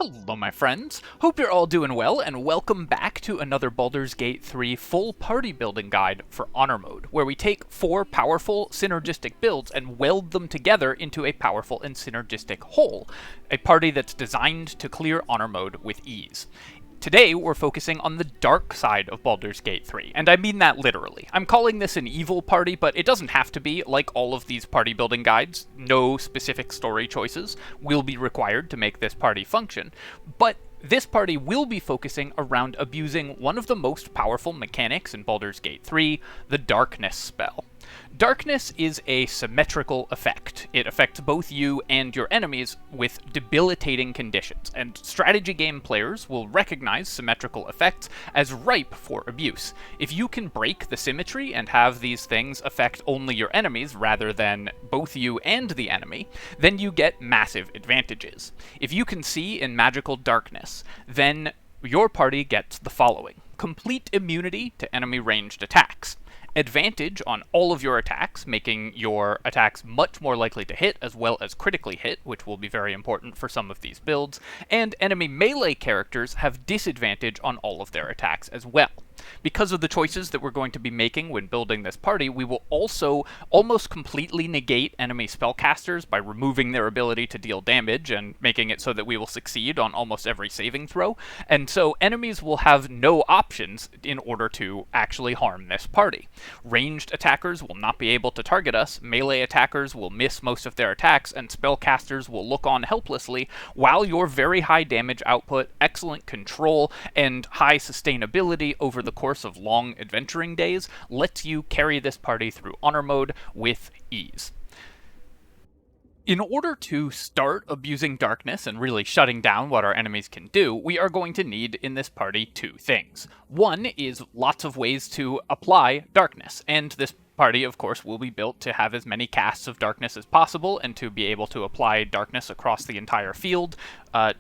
Hello my friends, hope you're all doing well, and welcome back to another Baldur's Gate 3 full party building guide for Honor Mode, where we take 4 powerful synergistic builds and weld them together into a powerful and synergistic whole, a party that's designed to clear Honor Mode with ease. Today, we're focusing on the dark side of Baldur's Gate 3, and I mean that literally. I'm calling this an evil party, but it doesn't have to be. Like all of these party building guides, no specific story choices will be required to make this party function, but this party will be focusing around abusing one of the most powerful mechanics in Baldur's Gate 3, the Darkness spell. Darkness is a symmetrical effect. It affects both you and your enemies with debilitating conditions, and strategy game players will recognize symmetrical effects as ripe for abuse. If you can break the symmetry and have these things affect only your enemies rather than both you and the enemy, then you get massive advantages. If you can see in magical darkness, then your party gets the following: complete immunity to enemy ranged attacks, advantage on all of your attacks, making your attacks much more likely to hit as well as critically hit, which will be very important for some of these builds, and enemy melee characters have disadvantage on all of their attacks as well. Because of the choices that we're going to be making when building this party, we will also almost completely negate enemy spellcasters by removing their ability to deal damage and making it so that we will succeed on almost every saving throw, and so enemies will have no options in order to actually harm this party. Ranged attackers will not be able to target us, melee attackers will miss most of their attacks, and spellcasters will look on helplessly, while your very high damage output, excellent control, and high sustainability over the course of long adventuring days lets you carry this party through Honor Mode with ease. In order to start abusing darkness and really shutting down what our enemies can do, we are going to need in this party 2 things. One is lots of ways to apply darkness, and this party, of course, will be built to have as many casts of darkness as possible and to be able to apply darkness across the entire field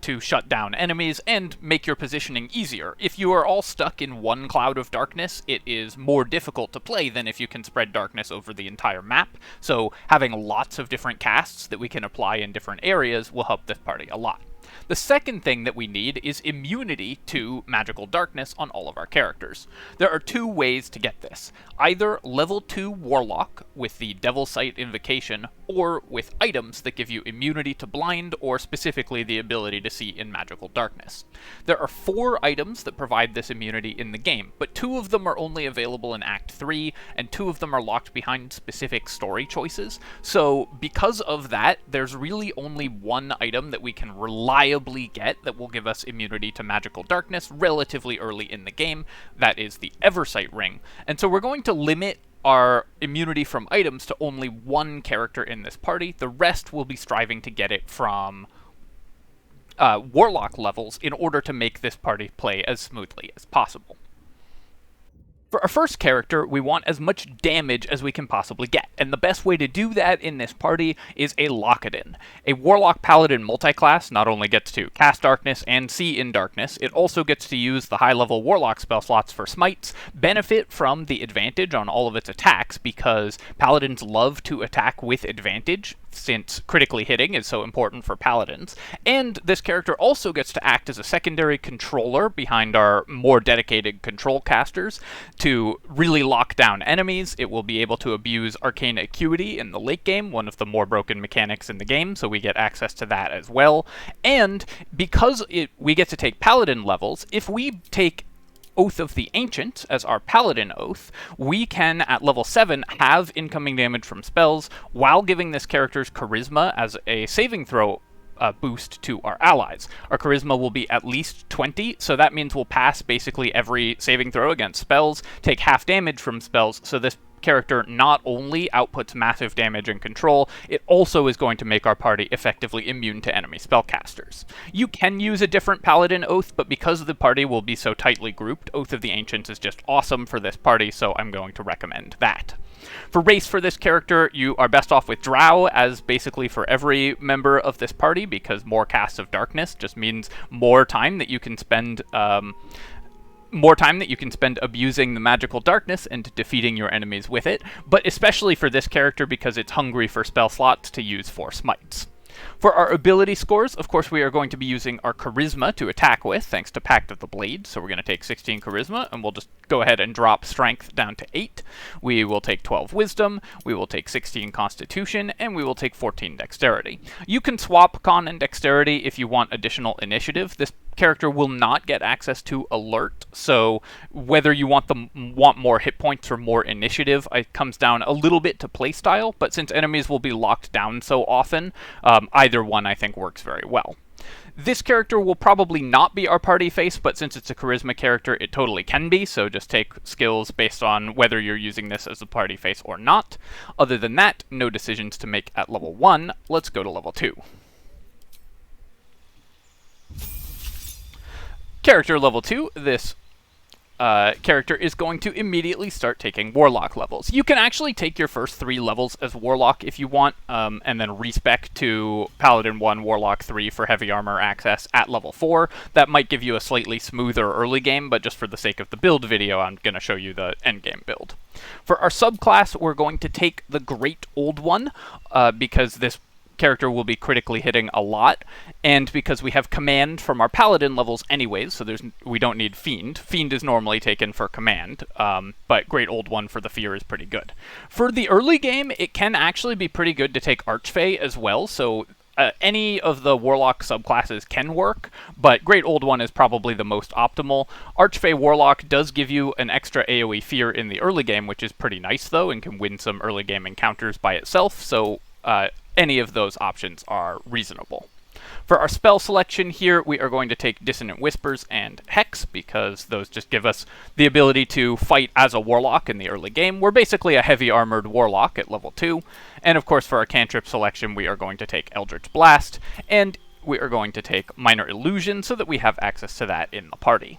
to shut down enemies and make your positioning easier. If you are all stuck in one cloud of darkness, it is more difficult to play than if you can spread darkness over the entire map, so having lots of different casts that we can apply in different areas will help this party a lot. The second thing that we need is immunity to magical darkness on all of our characters. There are 2 ways to get this. Either level 2 Warlock with the Devil Sight Invocation, or with items that give you immunity to blind or specifically the ability to see in magical darkness. There are 4 items that provide this immunity in the game, but 2 of them are only available in Act 3, and 2 of them are locked behind specific story choices. So because of that, there's really only one item that we can reliably get that will give us immunity to magical darkness relatively early in the game. That is the Eversight Ring. And so we're going to limit our immunity from items to only 1 character in this party. The rest will be striving to get it from Warlock levels in order to make this party play as smoothly as possible. For our first character, we want as much damage as we can possibly get, and the best way to do that in this party is a Lockadin. A Warlock Paladin multiclass not only gets to cast Darkness and see in Darkness, it also gets to use the high-level Warlock spell slots for smites, benefit from the advantage on all of its attacks because Paladins love to attack with advantage, since critically hitting is so important for Paladins, and this character also gets to act as a secondary controller behind our more dedicated control casters to really lock down enemies. It will be able to abuse Arcane Acuity in the late game, one of the more broken mechanics in the game, so we get access to that as well. And because we get to take Paladin levels, if we take Oath of the Ancient as our Paladin Oath, we can, at level 7, have incoming damage from spells while giving this character's Charisma as a saving throw boost to our allies. Our Charisma will be at least 20, so that means we'll pass basically every saving throw against spells, take half damage from spells, so this character not only outputs massive damage and control, it also is going to make our party effectively immune to enemy spellcasters. You can use a different Paladin Oath, but because the party will be so tightly grouped, Oath of the Ancients is just awesome for this party, so I'm going to recommend that. For race for this character, you are best off with Drow, as basically for every member of this party, because more casts of darkness just means more time that you can spend abusing the magical darkness and defeating your enemies with it, but especially for this character because it's hungry for spell slots to use for smites. For our ability scores, of course, we are going to be using our Charisma to attack with, thanks to Pact of the Blade. So we're going to take 16 Charisma, and we'll just go ahead and drop Strength down to 8. We will take 12 Wisdom, we will take 16 Constitution, and we will take 14 Dexterity. You can swap Con and Dexterity if you want additional initiative. This character will not get access to Alert, so whether you want more hit points or more initiative, it comes down a little bit to playstyle, but since enemies will be locked down so often, either one I think works very well. This character will probably not be our party face, but since it's a Charisma character, it totally can be, so just take skills based on whether you're using this as a party face or not. Other than that, no decisions to make at level 1. Let's go to level 2. Character level 2, this character is going to immediately start taking Warlock levels. You can actually take your first 3 levels as Warlock if you want, and then respec to Paladin 1, Warlock 3 for heavy armor access at level 4. That might give you a slightly smoother early game, but just for the sake of the build video, I'm going to show you the endgame build. For our subclass, we're going to take the Great Old One, because this character will be critically hitting a lot, and because we have command from our paladin levels anyways, so we don't need fiend. Fiend is normally taken for command, but Great Old One for the fear is pretty good. For the early game, it can actually be pretty good to take Archfey as well, so any of the Warlock subclasses can work, but Great Old One is probably the most optimal. Archfey Warlock does give you an extra AoE fear in the early game, which is pretty nice though, and can win some early game encounters by itself, so any of those options are reasonable. For our spell selection here, we are going to take Dissonant Whispers and Hex, because those just give us the ability to fight as a Warlock in the early game. We're basically a heavy armored Warlock at level 2. And of course for our cantrip selection, we are going to take Eldritch Blast, and we are going to take Minor Illusion so that we have access to that in the party.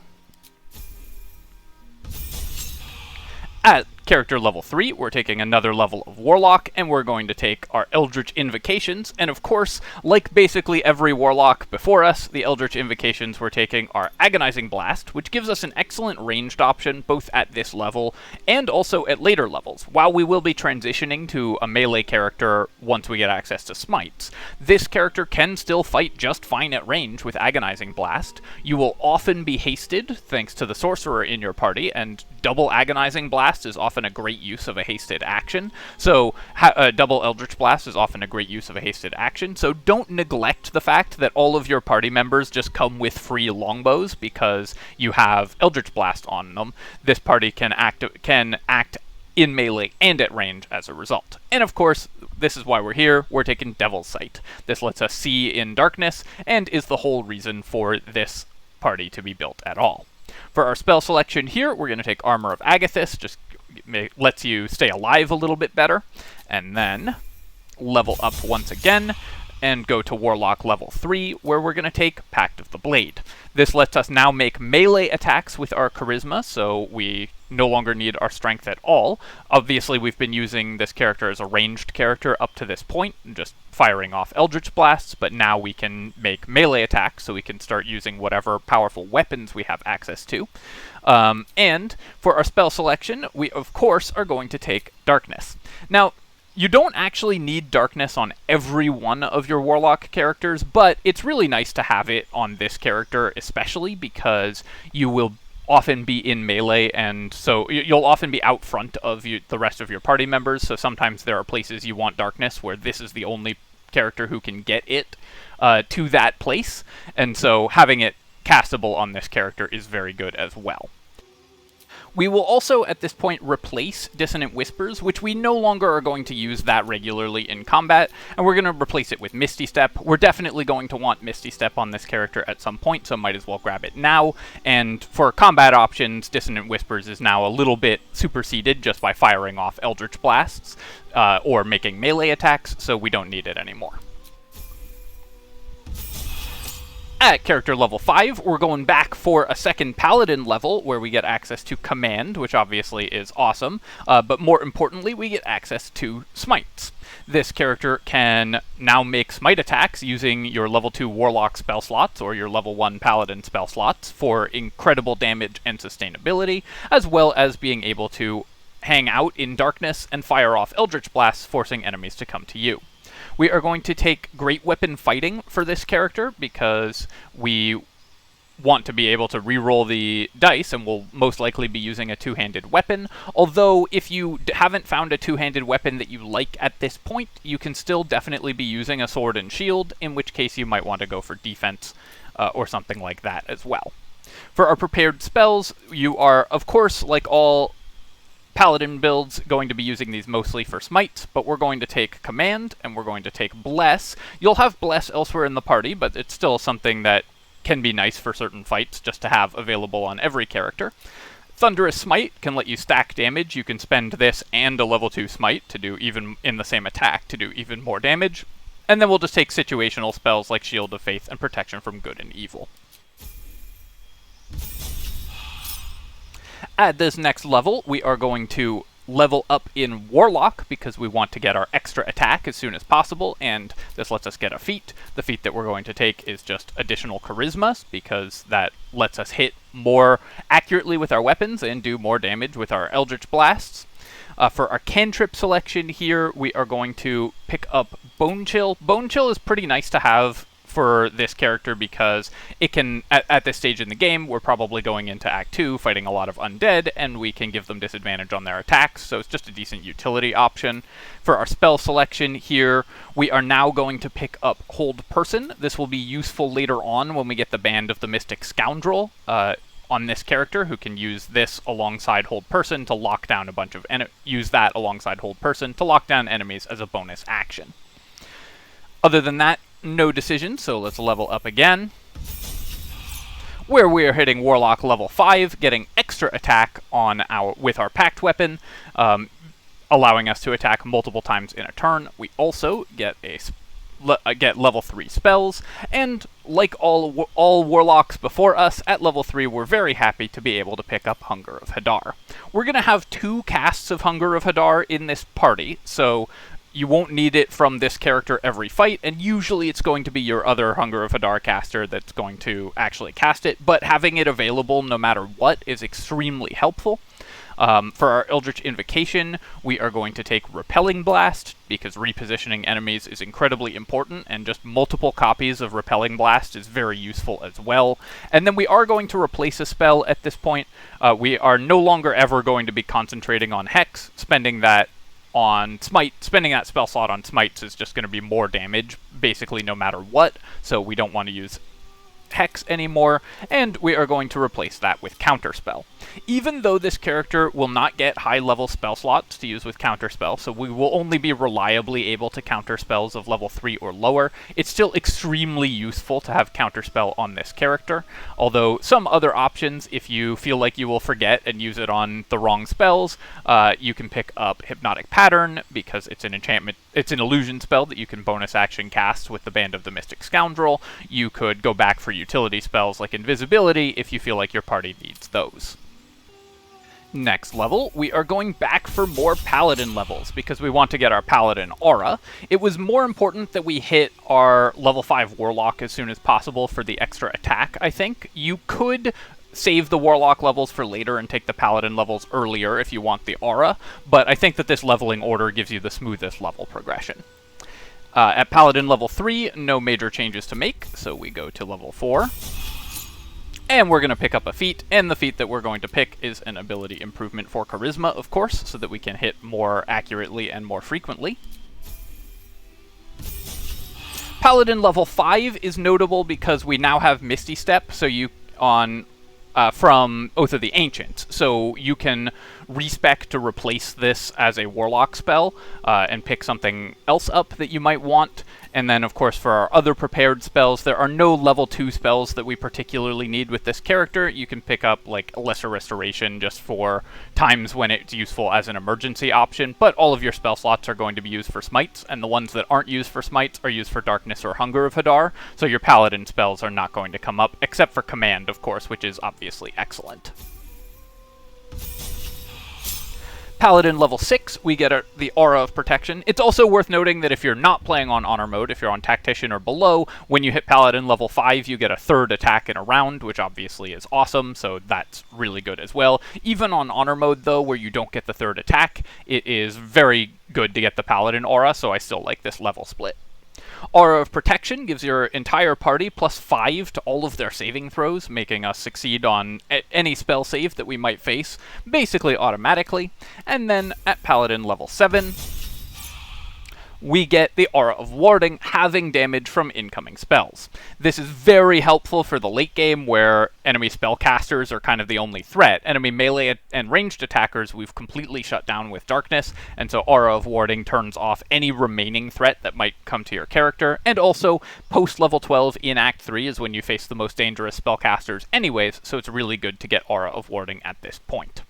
At character level 3, we're taking another level of Warlock, and we're going to take our Eldritch Invocations, and of course, like basically every Warlock before us, the Eldritch Invocations we're taking are Agonizing Blast, which gives us an excellent ranged option both at this level and also at later levels. While we will be transitioning to a melee character once we get access to Smites, this character can still fight just fine at range with Agonizing Blast. You will often be hasted thanks to the Sorcerer in your party, and double Agonizing Blast is often a great use of a hasted action. So double Eldritch Blast is often a great use of a hasted action. So don't neglect the fact that all of your party members just come with free longbows because you have Eldritch Blast on them. This party can act in melee and at range as a result. And of course, this is why we're here. We're taking Devil's Sight. This lets us see in darkness and is the whole reason for this party to be built at all. For our spell selection here, we're going to take Armor of Agathis, just lets you stay alive a little bit better, and then level up once again, and go to Warlock level 3, where we're going to take Pact of the Blade. This lets us now make melee attacks with our Charisma, so we no longer need our Strength at all. Obviously, we've been using this character as a ranged character up to this point, just firing off Eldritch Blasts, but now we can make melee attacks, so we can start using whatever powerful weapons we have access to. And for our spell selection, we of course are going to take Darkness. Now, you don't actually need Darkness on every one of your Warlock characters, but it's really nice to have it on this character especially, because you will often be in melee, and so you'll often be out front of the rest of your party members, so sometimes there are places you want Darkness where this is the only character who can get it to that place, and so having it castable on this character is very good as well. We will also, at this point, replace Dissonant Whispers, which we no longer are going to use that regularly in combat, and we're going to replace it with Misty Step. We're definitely going to want Misty Step on this character at some point, so might as well grab it now. And for combat options, Dissonant Whispers is now a little bit superseded just by firing off Eldritch Blasts, or making melee attacks, so we don't need it anymore. At character level 5, we're going back for a second Paladin level, where we get access to Command, which obviously is awesome, but more importantly, we get access to Smites. This character can now make Smite attacks using your level 2 Warlock spell slots, or your level 1 Paladin spell slots, for incredible damage and sustainability, as well as being able to hang out in darkness and fire off Eldritch Blasts, forcing enemies to come to you. We are going to take Great Weapon Fighting for this character because we want to be able to reroll the dice, and we'll most likely be using a two-handed weapon. Although, if you haven't found a two-handed weapon that you like at this point, you can still definitely be using a sword and shield, in which case you might want to go for defense or something like that as well. For our prepared spells, you are, of course, like all Paladin builds, going to be using these mostly for smites, but we're going to take Command, and we're going to take Bless. You'll have Bless elsewhere in the party, but it's still something that can be nice for certain fights just to have available on every character. Thunderous Smite can let you stack damage. You can spend this and a level 2 Smite to do even in the same attack to do even more damage. And then we'll just take situational spells like Shield of Faith and Protection from Good and Evil. At this next level, we are going to level up in Warlock because we want to get our extra attack as soon as possible, and this lets us get a feat. The feat that we're going to take is just additional charisma because that lets us hit more accurately with our weapons and do more damage with our Eldritch Blasts. For our cantrip selection here, we are going to pick up Bone Chill. Bone Chill is pretty nice to have for this character because it can, at this stage in the game, we're probably going into Act 2 fighting a lot of undead, and we can give them disadvantage on their attacks, so it's just a decent utility option. For our spell selection here, we are now going to pick up Hold Person. This will be useful later on when we get the Band of the Mystic Scoundrel on this character, who can use this alongside Hold Person to lock down a bunch of use that alongside Hold Person to lock down enemies as a bonus action. Other than that, no decision, so let's level up again, where we are hitting Warlock level 5, getting extra attack on with our packed weapon, allowing us to attack multiple times in a turn. We also get get level 3 spells, and like all Warlocks before us, at level 3 we're very happy to be able to pick up Hunger of Hadar. We're going to have 2 casts of Hunger of Hadar in this party, so you won't need it from this character every fight, and usually it's going to be your other Hunger of Hadar caster that's going to actually cast it, but having it available no matter what is extremely helpful. For our Eldritch Invocation, we are going to take Repelling Blast, because repositioning enemies is incredibly important, and just multiple copies of Repelling Blast is very useful as well. And then we are going to replace a spell at this point. We are no longer ever going to be concentrating on Hex. Spending that spell slot on Smites is just going to be more damage, basically no matter what, so we don't want to use Hex anymore, and we are going to replace that with Counterspell. Even though this character will not get high-level spell slots to use with Counterspell, so we will only be reliably able to counter spells of level 3 or lower, it's still extremely useful to have Counterspell on this character, although some other options, if you feel like you will forget and use it on the wrong spells, you can pick up Hypnotic Pattern, because it's an enchantment, it's an illusion spell that you can bonus action cast with the Band of the Mystic Scoundrel. You could go back for utility spells like Invisibility if you feel like your party needs those. Next level, we are going back for more Paladin levels, because we want to get our Paladin aura. It was more important that we hit our level 5 Warlock as soon as possible for the extra attack, I think. You could save the Warlock levels for later and take the Paladin levels earlier if you want the aura, but I think that this leveling order gives you the smoothest level progression. At Paladin level 3, no major changes to make, so we go to level 4. And we're going to pick up a feat, and the feat that we're going to pick is an ability improvement for Charisma, of course, so that we can hit more accurately and more frequently. Paladin level 5 is notable because we now have Misty Step, so from Oath of the Ancients, so you can respec to replace this as a Warlock spell, and pick something else up that you might want. And then, of course, for our other prepared spells, there are no level 2 spells that we particularly need with this character. You can pick up, like, Lesser Restoration just for times when it's useful as an emergency option, but all of your spell slots are going to be used for Smites, and the ones that aren't used for Smites are used for Darkness or Hunger of Hadar, so your Paladin spells are not going to come up, except for Command, of course, which is obviously excellent. Paladin level 6, we get the Aura of Protection. It's also worth noting that if you're not playing on Honor mode, if you're on Tactician or below, when you hit Paladin level 5, you get a 3rd attack in a round, which obviously is awesome, so that's really good as well. Even on Honor mode, though, where you don't get the 3rd attack, it is very good to get the Paladin Aura, so I still like this level split. Aura of Protection gives your entire party +5 to all of their saving throws, making us succeed on any spell save that we might face, basically automatically. And then at Paladin level 7, we get the Aura of Warding, having damage from incoming spells. This is very helpful for the late game where enemy spellcasters are kind of the only threat. Enemy melee and ranged attackers we've completely shut down with Darkness, and so Aura of Warding turns off any remaining threat that might come to your character. And also, post level 12 in Act 3 is when you face the most dangerous spellcasters anyways, so it's really good to get Aura of Warding at this point.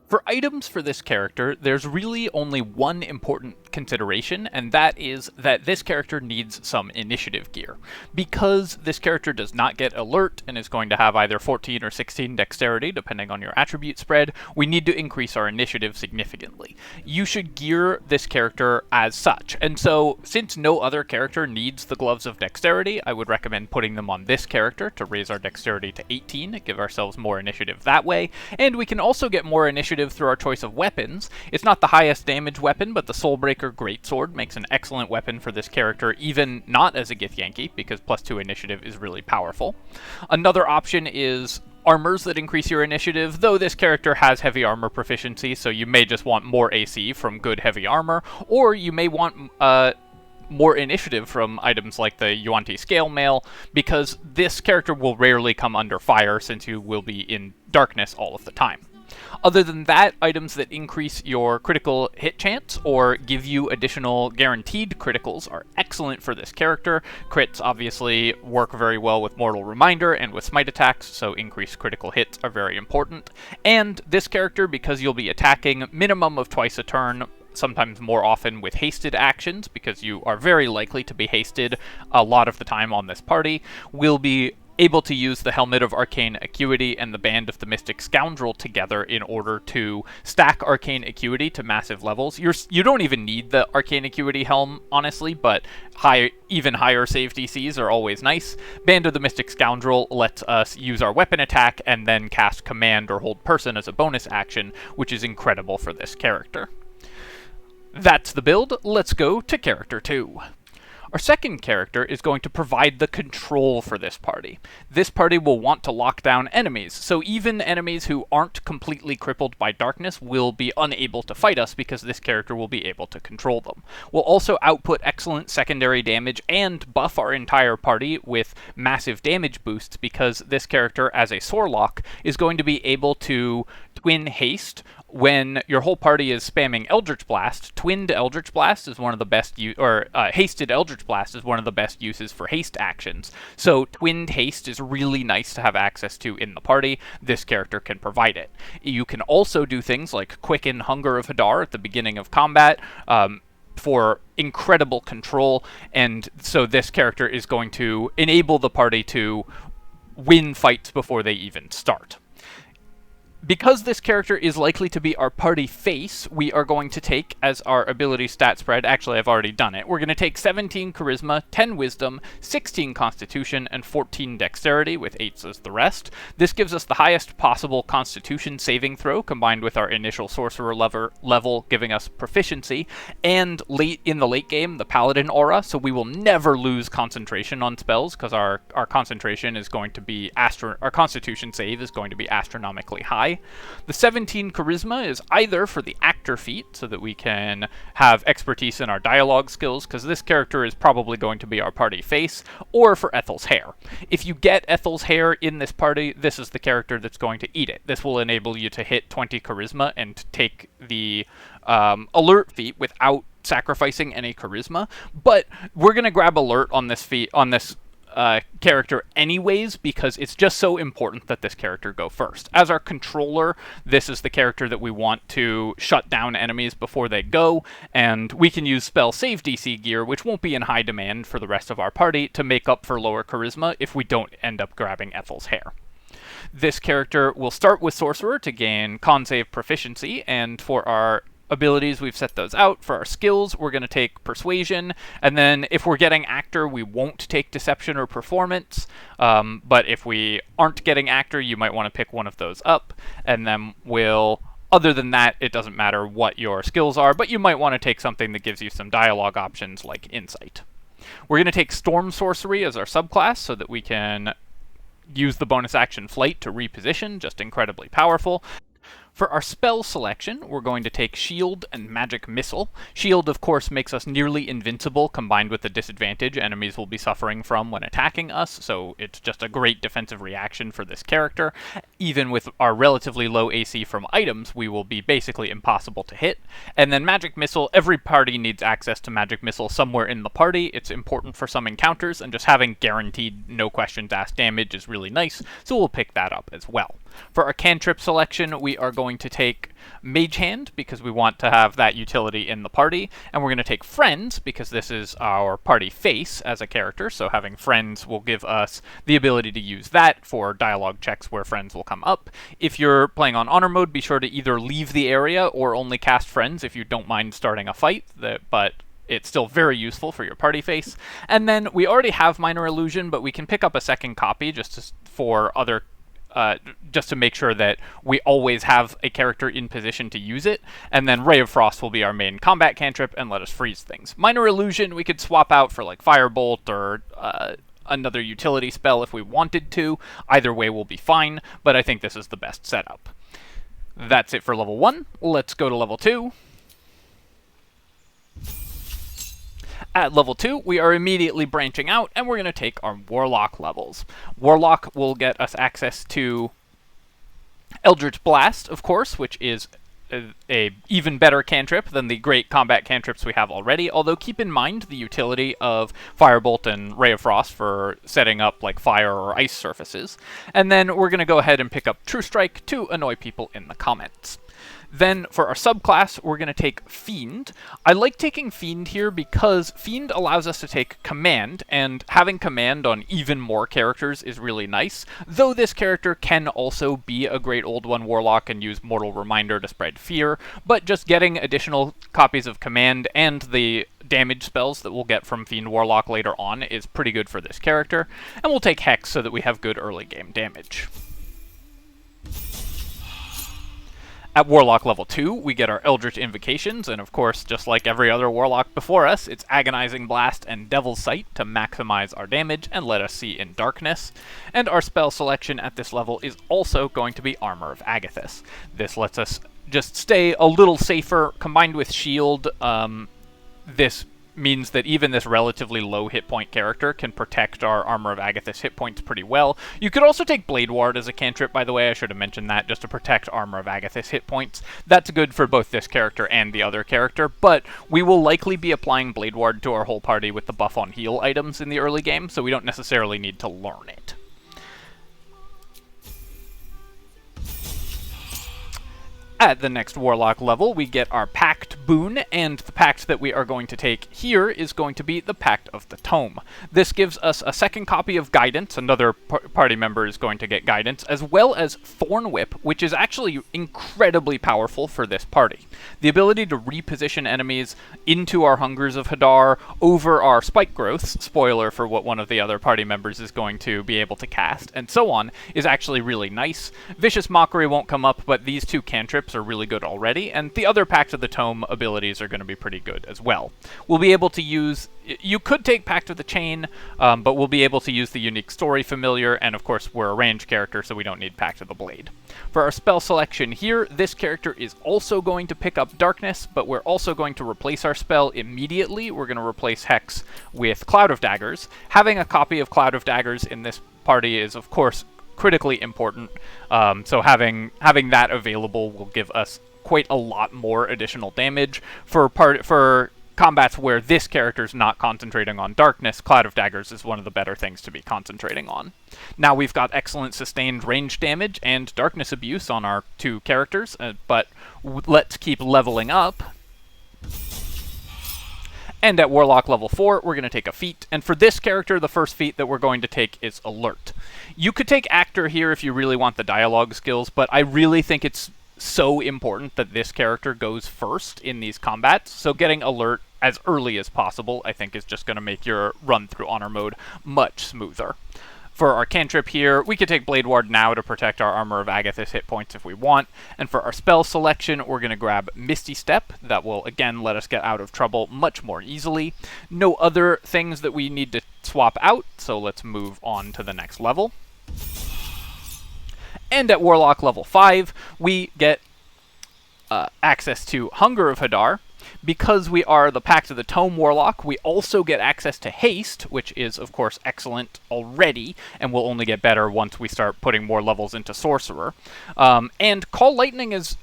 For items for this character, there's really only one important consideration, and that is that this character needs some initiative gear. Because this character does not get alert and is going to have either 14 or 16 dexterity, depending on your attribute spread, we need to increase our initiative significantly. You should gear this character as such, and so since no other character needs the Gloves of Dexterity, I would recommend putting them on this character to raise our dexterity to 18, give ourselves more initiative that way, and we can also get more initiative through our choice of weapons. It's not the highest damage weapon, but the Soulbreaker Greatsword makes an excellent weapon for this character, even not as a Githyanki, because +2 initiative is really powerful. Another option is armors that increase your initiative, though this character has heavy armor proficiency, so you may just want more AC from good heavy armor, or you may want more initiative from items like the Yuan-Ti Scale Mail, because this character will rarely come under fire since you will be in darkness all of the time. Other than that, items that increase your critical hit chance or give you additional guaranteed criticals are excellent for this character. Crits obviously work very well with Mortal Reminder and with smite attacks, so increased critical hits are very important. And this character, because you'll be attacking minimum of twice a turn, sometimes more often with hasted actions, because you are very likely to be hasted a lot of the time on this party, will be able to use the Helmet of Arcane Acuity and the Band of the Mystic Scoundrel together in order to stack Arcane Acuity to massive levels. You don't even need the Arcane Acuity helm, honestly, but even higher save DCs are always nice. Band of the Mystic Scoundrel lets us use our weapon attack and then cast Command or Hold Person as a bonus action, which is incredible for this character. That's the build. Let's go to Character 2. Our second character is going to provide the control for this party. This party will want to lock down enemies, so even enemies who aren't completely crippled by darkness will be unable to fight us because this character will be able to control them. We'll also output excellent secondary damage and buff our entire party with massive damage boosts because this character, as a Sorlock, is going to be able to twin haste. When your whole party is spamming Eldritch Blast, Twinned Eldritch Blast is one of the best Hasted Eldritch Blast is one of the best uses for haste actions. So Twinned Haste is really nice to have access to in the party. This character can provide it. You can also do things like Quicken Hunger of Hadar at the beginning of combat, for incredible control, and so this character is going to enable the party to win fights before they even start. Because this character is likely to be our party face, we are going to take as our ability stat spread, actually I've already done it, we're going to take 17 Charisma, 10 Wisdom, 16 Constitution, and 14 Dexterity, with 8s as the rest. This gives us the highest possible Constitution saving throw, combined with our initial Sorcerer level giving us proficiency, and in the late game, the Paladin Aura, so we will never lose concentration on spells, because our concentration is going to be, our Constitution save is going to be astronomically high. The 17 Charisma is either for the Actor feat, so that we can have expertise in our dialogue skills, because this character is probably going to be our party face, or for Ethel's Hair. If you get Ethel's Hair in this party, this is the character that's going to eat it. This will enable you to hit 20 Charisma and take the Alert feat without sacrificing any Charisma, but we're going to grab Alert on this feat, on this character anyways, because it's just so important that this character go first. As our controller, this is the character that we want to shut down enemies before they go, and we can use spell save DC gear, which won't be in high demand for the rest of our party, to make up for lower charisma if we don't end up grabbing Ethel's Hair. This character will start with Sorcerer to gain con save proficiency, and for our abilities, we've set those out. For our skills, we're going to take Persuasion, and then if we're getting Actor, we won't take Deception or Performance, but if we aren't getting Actor, you might want to pick one of those up, and then other than that, it doesn't matter what your skills are, but you might want to take something that gives you some dialogue options like Insight. We're going to take Storm Sorcery as our subclass so that we can use the bonus action Flight to reposition, just incredibly powerful. For our spell selection, we're going to take Shield and Magic Missile. Shield, of course, makes us nearly invincible, combined with the disadvantage enemies will be suffering from when attacking us, so it's just a great defensive reaction for this character. Even with our relatively low AC from items, we will be basically impossible to hit. And then Magic Missile, every party needs access to Magic Missile somewhere in the party. It's important for some encounters, and just having guaranteed no questions asked damage is really nice, so we'll pick that up as well. For our cantrip selection, we are going to take Mage Hand, because we want to have that utility in the party, and we're going to take Friends, because this is our party face as a character, so having Friends will give us the ability to use that for dialogue checks where Friends will come up. If you're playing on Honor Mode, be sure to either leave the area or only cast Friends if you don't mind starting a fight, but it's still very useful for your party face. And then we already have Minor Illusion, but we can pick up a second copy just to make sure that we always have a character in position to use it, and then Ray of Frost will be our main combat cantrip and let us freeze things. Minor Illusion we could swap out for like Firebolt or another utility spell if we wanted to. Either way will be fine, but I think this is the best setup. That's it for level 1. Let's go to level 2. At level 2, we are immediately branching out, and we're going to take our Warlock levels. Warlock will get us access to Eldritch Blast, of course, which is a even better cantrip than the great combat cantrips we have already, although keep in mind the utility of Firebolt and Ray of Frost for setting up like fire or ice surfaces. And then we're going to go ahead and pick up True Strike to annoy people in the comments. Then for our subclass, we're going to take Fiend. I like taking Fiend here because Fiend allows us to take Command, and having Command on even more characters is really nice, though this character can also be a great old one Warlock and use Mortal Reminder to spread fear, but just getting additional copies of Command and the damage spells that we'll get from Fiend Warlock later on is pretty good for this character, and we'll take Hex so that we have good early game damage. At Warlock level 2, we get our Eldritch Invocations, and of course, just like every other Warlock before us, it's Agonizing Blast and Devil's Sight to maximize our damage and let us see in darkness. And our spell selection at this level is also going to be Armor of Agathys. This lets us just stay a little safer. Combined with Shield, this means that even this relatively low hit point character can protect our Armor of Agathys hit points pretty well. You could also take Blade Ward as a cantrip, by the way. I should have mentioned that, just to protect Armor of Agathys hit points. That's good for both this character and the other character, but we will likely be applying Blade Ward to our whole party with the buff on heal items in the early game, so we don't necessarily need to learn it. At the next Warlock level, we get our Pact boon, and the Pact that we are going to take here is going to be the Pact of the Tome. This gives us a second copy of Guidance, another party member is going to get Guidance, as well as Thorn Whip, which is actually incredibly powerful for this party. The ability to reposition enemies into our Hungers of Hadar over our Spike Growths, spoiler for what one of the other party members is going to be able to cast, and so on, is actually really nice. Vicious Mockery won't come up, but these two cantrips are really good already, and the other Pact of the Tome abilities are going to be pretty good as well. We'll be able to use... You could take Pact of the Chain, but we'll be able to use the unique Story Familiar, and of course we're a ranged character, so we don't need Pact of the Blade. For our spell selection here, this character is also going to pick up Darkness, but we're also going to replace our spell immediately. We're going to replace Hex with Cloud of Daggers. Having a copy of Cloud of Daggers in this party is, of course, critically important, so having that available will give us quite a lot more additional damage. For combats where this character's not concentrating on darkness, Cloud of Daggers is one of the better things to be concentrating on. Now we've got excellent sustained range damage and darkness abuse on our two characters, but let's keep leveling up. And at Warlock level 4, we're going to take a feat. And for this character, the first feat that we're going to take is Alert. You could take Actor here if you really want the dialogue skills, but I really think it's so important that this character goes first in these combats. So getting Alert as early as possible, I think, is just going to make your run through Honor Mode much smoother. For our cantrip here, we could take Blade Ward now to protect our Armor of Agathis hit points if we want. And for our spell selection, we're going to grab Misty Step. That will, again, let us get out of trouble much more easily. No other things that we need to swap out, so let's move on to the next level. And at Warlock level 5, we get access to Hunger of Hadar. Because we are the Pact of the Tome Warlock, we also get access to Haste, which is, of course, excellent already, and will only get better once we start putting more levels into Sorcerer. And Call Lightning is...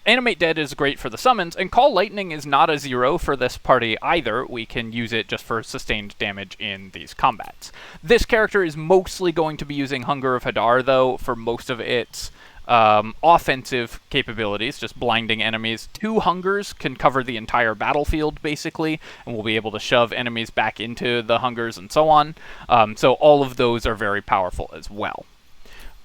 Animate Dead is great for the summons, and Call Lightning is not a 0 for this party either. We can use it just for sustained damage in these combats. This character is mostly going to be using Hunger of Hadar, though, for most of its... offensive capabilities, just blinding enemies. 2 hungers can cover the entire battlefield, basically, and we'll be able to shove enemies back into the hungers and so on. So all of those are very powerful as well.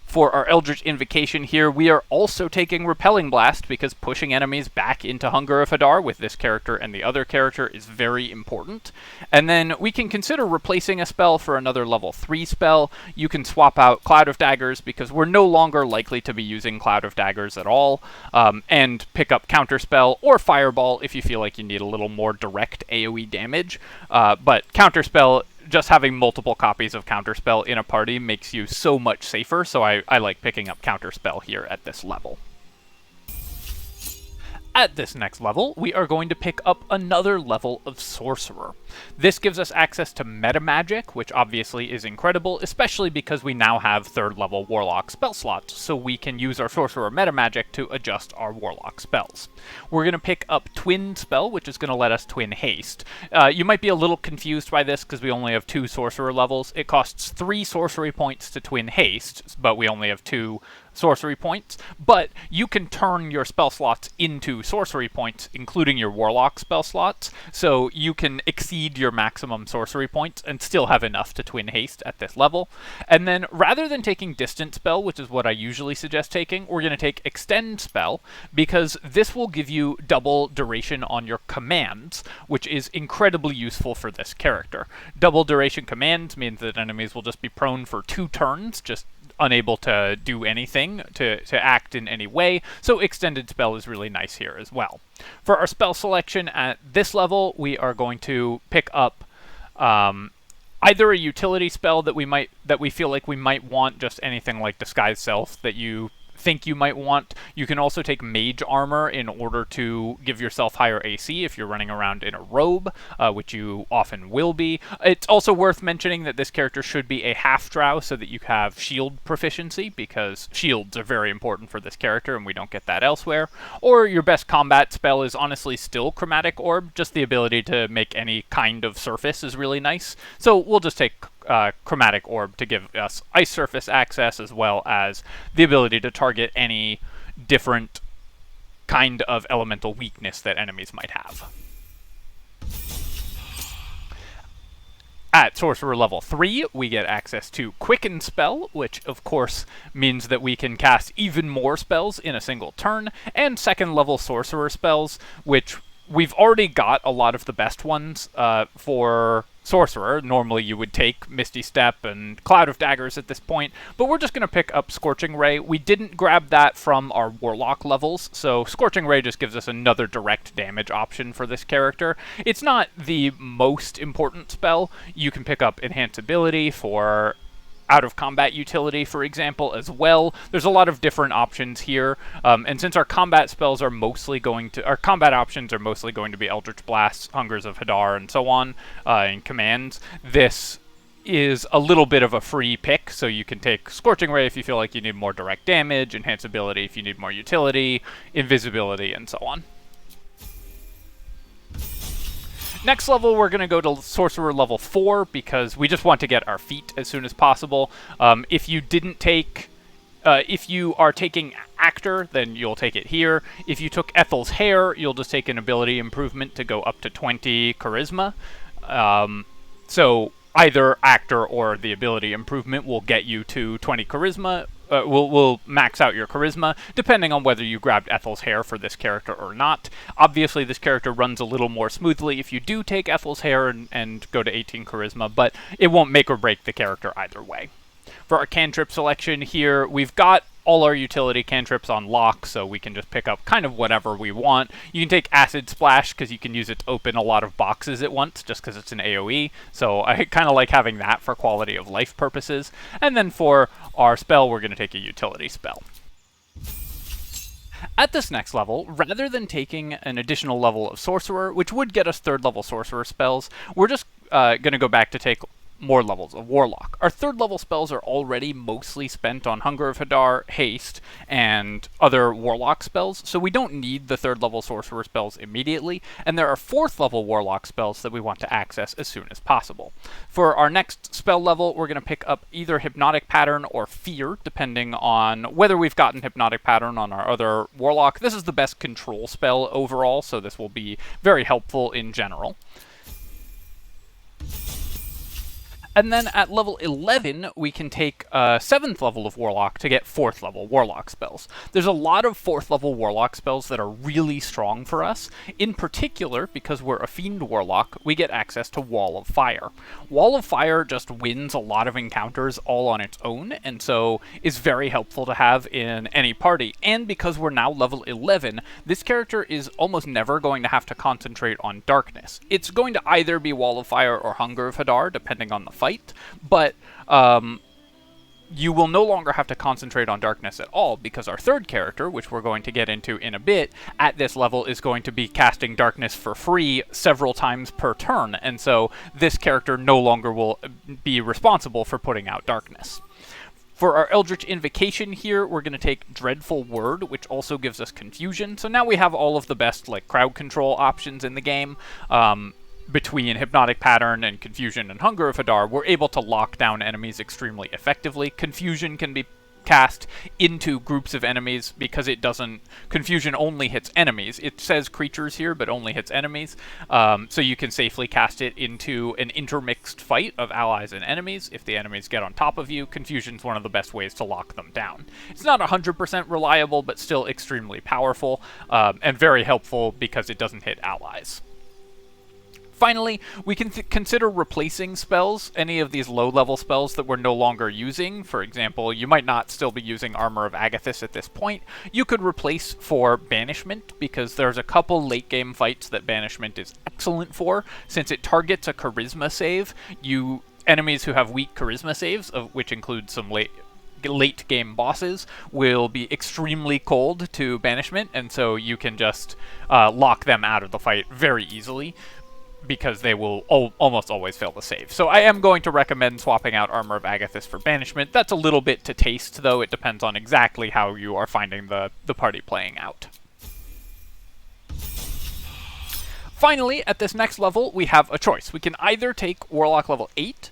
For our Eldritch Invocation here, we are also taking Repelling Blast, because pushing enemies back into Hunger of Hadar with this character and the other character is very important. And then we can consider replacing a spell for another level 3 spell. You can swap out Cloud of Daggers, because we're no longer likely to be using Cloud of Daggers at all, and pick up Counterspell or Fireball if you feel like you need a little more direct AoE damage. But Counterspell... just having multiple copies of Counterspell in a party makes you so much safer, so I like picking up Counterspell here at this level. At this next level, we are going to pick up another level of Sorcerer. This gives us access to Meta Magic, which obviously is incredible, especially because we now have 3rd level Warlock spell slots, so we can use our Sorcerer Meta Magic to adjust our Warlock spells. We're going to pick up Twin Spell, which is going to let us Twin Haste. You might be a little confused by this because we only have 2 Sorcerer levels. It costs 3 Sorcery points to Twin Haste, but we only have 2 sorcery points, but you can turn your spell slots into sorcery points, including your Warlock spell slots, so you can exceed your maximum sorcery points and still have enough to Twin Haste at this level. And then, rather than taking Distant Spell, which is what I usually suggest taking, we're going to take Extend Spell, because this will give you double duration on your commands, which is incredibly useful for this character. Double duration commands means that enemies will just be prone for 2 turns, just unable to do anything, to act in any way, so Extended Spell is really nice here as well. For our spell selection at this level, we are going to pick up either a utility spell that we feel like we might want, just anything like Disguise Self that you think you might want. You can also take Mage Armor in order to give yourself higher AC if you're running around in a robe, which you often will be. It's also worth mentioning that this character should be a half-drow so that you have shield proficiency, because shields are very important for this character and we don't get that elsewhere. Or your best combat spell is honestly still Chromatic Orb, just the ability to make any kind of surface is really nice. So we'll just take Chromatic Orb to give us Ice Surface access, as well as the ability to target any different kind of elemental weakness that enemies might have. At Sorcerer level 3, we get access to Quicken Spell, which of course means that we can cast even more spells in a single turn, and 2nd level Sorcerer spells, which we've already got a lot of the best ones for Sorcerer. Normally you would take Misty Step and Cloud of Daggers at this point, but we're just going to pick up Scorching Ray. We didn't grab that from our Warlock levels, so Scorching Ray just gives us another direct damage option for this character. It's not the most important spell. You can pick up Enhance Ability for out-of-combat utility, for example, as well. There's a lot of different options here, and since our combat spells are mostly going to... our combat options are mostly going to be Eldritch Blasts, Hungers of Hadar, and so on, and commands, this is a little bit of a free pick, so you can take Scorching Ray if you feel like you need more direct damage, Enhance Ability if you need more utility, Invisibility, and so on. Next level, we're going to go to Sorcerer level 4, because we just want to get our feat as soon as possible. If you didn't take if you are taking Actor, then you'll take it here. If you took Ethel's Hair, you'll just take an ability improvement to go up to 20 Charisma. So either Actor or the ability improvement will get you to 20 Charisma. Will max out your Charisma, depending on whether you grabbed Ethel's Hair for this character or not. Obviously, this character runs a little more smoothly if you do take Ethel's Hair and go to 18 Charisma, but it won't make or break the character either way. For our cantrip selection here, we've got all our utility cantrips on lock, so we can just pick up kind of whatever we want. You can take Acid Splash, because you can use it to open a lot of boxes at once, just because it's an AoE, so I kind of like having that for quality of life purposes. And then for our spell, we're going to take a utility spell. At this next level, rather than taking an additional level of Sorcerer, which would get us 3rd level Sorcerer spells, we're just going to go back to take more levels of Warlock. Our 3rd level spells are already mostly spent on Hunger of Hadar, Haste, and other Warlock spells, so we don't need the 3rd level Sorcerer spells immediately, and there are 4th level Warlock spells that we want to access as soon as possible. For our next spell level, we're going to pick up either Hypnotic Pattern or Fear, depending on whether we've gotten Hypnotic Pattern on our other Warlock. This is the best control spell overall, so this will be very helpful in general. And then at level 11, we can take 7th level of Warlock to get 4th level Warlock spells. There's a lot of 4th level Warlock spells that are really strong for us. In particular, because we're a Fiend Warlock, we get access to Wall of Fire. Wall of Fire just wins a lot of encounters all on its own, and so is very helpful to have in any party. And because we're now level 11, this character is almost never going to have to concentrate on Darkness. It's going to either be Wall of Fire or Hunger of Hadar, depending on the fight. But you will no longer have to concentrate on Darkness at all, because our 3rd character, which we're going to get into in a bit, at this level is going to be casting Darkness for free several times per turn, and so this character no longer will be responsible for putting out Darkness. For our Eldritch Invocation here, we're going to take Dreadful Word, which also gives us Confusion, so now we have all of the best crowd control options in the game. Between Hypnotic Pattern and Confusion and Hunger of Hadar, we're able to lock down enemies extremely effectively. Confusion can be cast into groups of enemies because it doesn't... Confusion only hits enemies. It says creatures here, but only hits enemies. So you can safely cast it into an intermixed fight of allies and enemies. If the enemies get on top of you, Confusion's one of the best ways to lock them down. It's not 100% reliable, but still extremely powerful, and very helpful because it doesn't hit allies. Finally, we can consider replacing spells, any of these low-level spells that we're no longer using. For example, you might not still be using Armor of Agathys at this point. You could replace for Banishment, because there's a couple late-game fights that Banishment is excellent for. Since it targets a Charisma save, enemies who have weak Charisma saves, which includes some late-game bosses, will be extremely cold to Banishment, and so you can just lock them out of the fight very easily, because they will almost always fail the save. So I am going to recommend swapping out Armor of Agathys for Banishment. That's a little bit to taste, though. It depends on exactly how you are finding the party playing out. Finally, at this next level, we have a choice. We can either take Warlock level 8,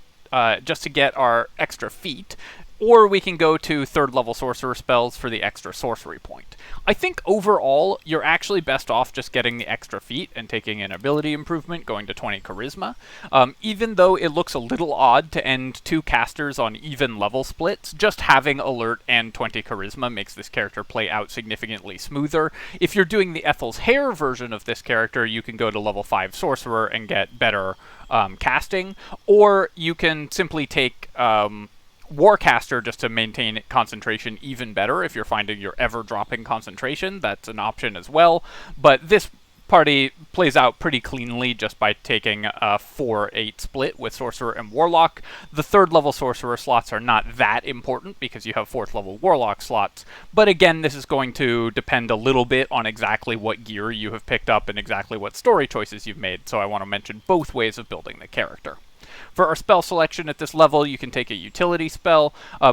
just to get our extra feat, or we can go to 3rd level Sorcerer spells for the extra sorcery point. I think overall, you're actually best off just getting the extra feat and taking an ability improvement, going to 20 Charisma. Even though it looks a little odd to end 2 casters on even level splits, just having Alert and 20 Charisma makes this character play out significantly smoother. If you're doing the Ethel's Hair version of this character, you can go to level 5 Sorcerer and get better casting, or you can simply take Warcaster just to maintain concentration even better. If you're finding you're ever dropping concentration, that's an option as well. But this party plays out pretty cleanly just by taking a 4-8 split with Sorcerer and Warlock. The 3rd level Sorcerer slots are not that important because you have 4th level Warlock slots. But again, this is going to depend a little bit on exactly what gear you have picked up and exactly what story choices you've made. So I want to mention both ways of building the character. For our spell selection at this level, you can take a utility spell.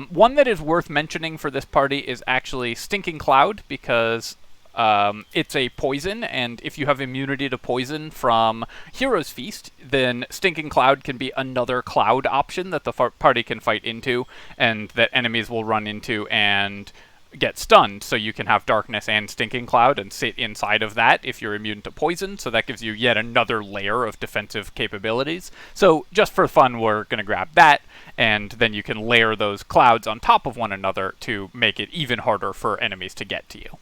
One that is worth mentioning for this party is actually Stinking Cloud, because It's a poison, and if you have immunity to poison from Hero's Feast, then Stinking Cloud can be another cloud option that the party can fight into, and that enemies will run into and get stunned. So you can have Darkness and Stinking Cloud and sit inside of that if you're immune to poison, so that gives you yet another layer of defensive capabilities. So just for fun, we're going to grab that, and then you can layer those clouds on top of one another to make it even harder for enemies to get to you.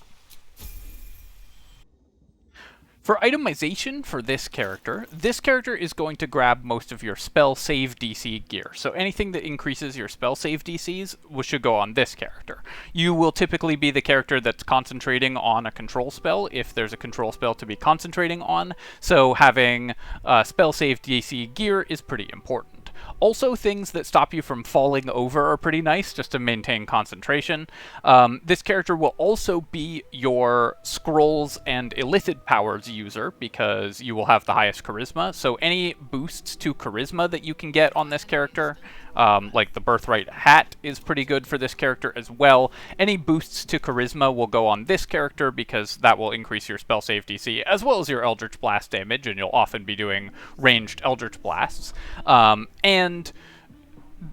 For itemization for this character is going to grab most of your spell save DC gear. So anything that increases your spell save DCs should go on this character. You will typically be the character that's concentrating on a control spell if there's a control spell to be concentrating on, so having spell save DC gear is pretty important. Also, things that stop you from falling over are pretty nice, just to maintain concentration. This character will also be your scrolls and illithid powers user, because you will have the highest charisma. So any boosts to charisma that you can get on this character, like the Birthright Hat is pretty good for this character as well. Any boosts to charisma will go on this character, because that will increase your spell save DC, as well as your Eldritch Blast damage, and you'll often be doing ranged Eldritch Blasts. And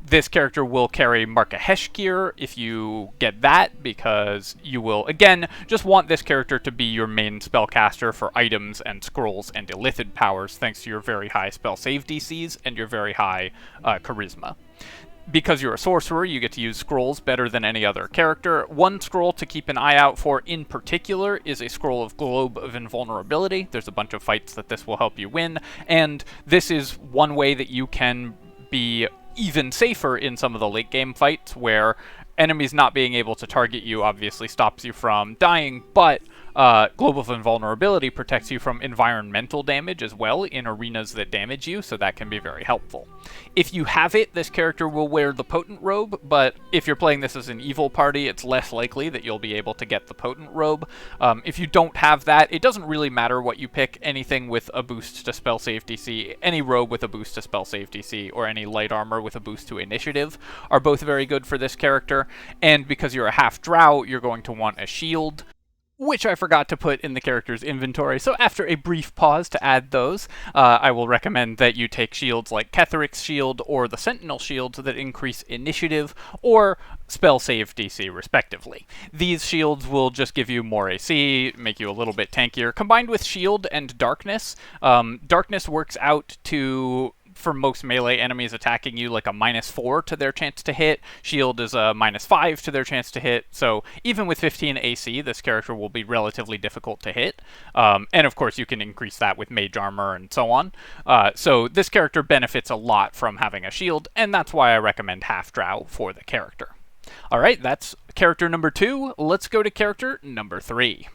this character will carry Markahesh gear if you get that, because you will, again, just want this character to be your main spellcaster for items and scrolls and illithid powers, thanks to your very high spell save DCs and your very high charisma. Because you're a sorcerer, you get to use scrolls better than any other character. One scroll to keep an eye out for in particular is a scroll of Globe of Invulnerability. There's a bunch of fights that this will help you win, and this is one way that you can be even safer in some of the late game fights, where enemies not being able to target you obviously stops you from dying, but Globe of Invulnerability protects you from environmental damage as well in arenas that damage you, so that can be very helpful. If you have it, this character will wear the Potent Robe, but if you're playing this as an evil party, it's less likely that you'll be able to get the Potent Robe. If you don't have that, it doesn't really matter what you pick. Anything with a boost to spell save DC, any robe with a boost to spell save DC, or any light armor with a boost to initiative are both very good for this character. And because you're a half drow, you're going to want a shield, which I forgot to put in the character's inventory, so after a brief pause to add those, I will recommend that you take shields like Ketheric's shield or the Sentinel shield that increase initiative or spell save DC respectively. These shields will just give you more AC, make you a little bit tankier. Combined with shield and darkness, darkness works out to, for most melee enemies attacking you, like a -4 to their chance to hit. Shield is a -5 to their chance to hit. So even with 15 AC, this character will be relatively difficult to hit. And of course, you can increase that with mage armor and so on. So this character benefits a lot from having a shield, and that's why I recommend half drow for the character. All right, that's character number 2. Let's go to character number 3.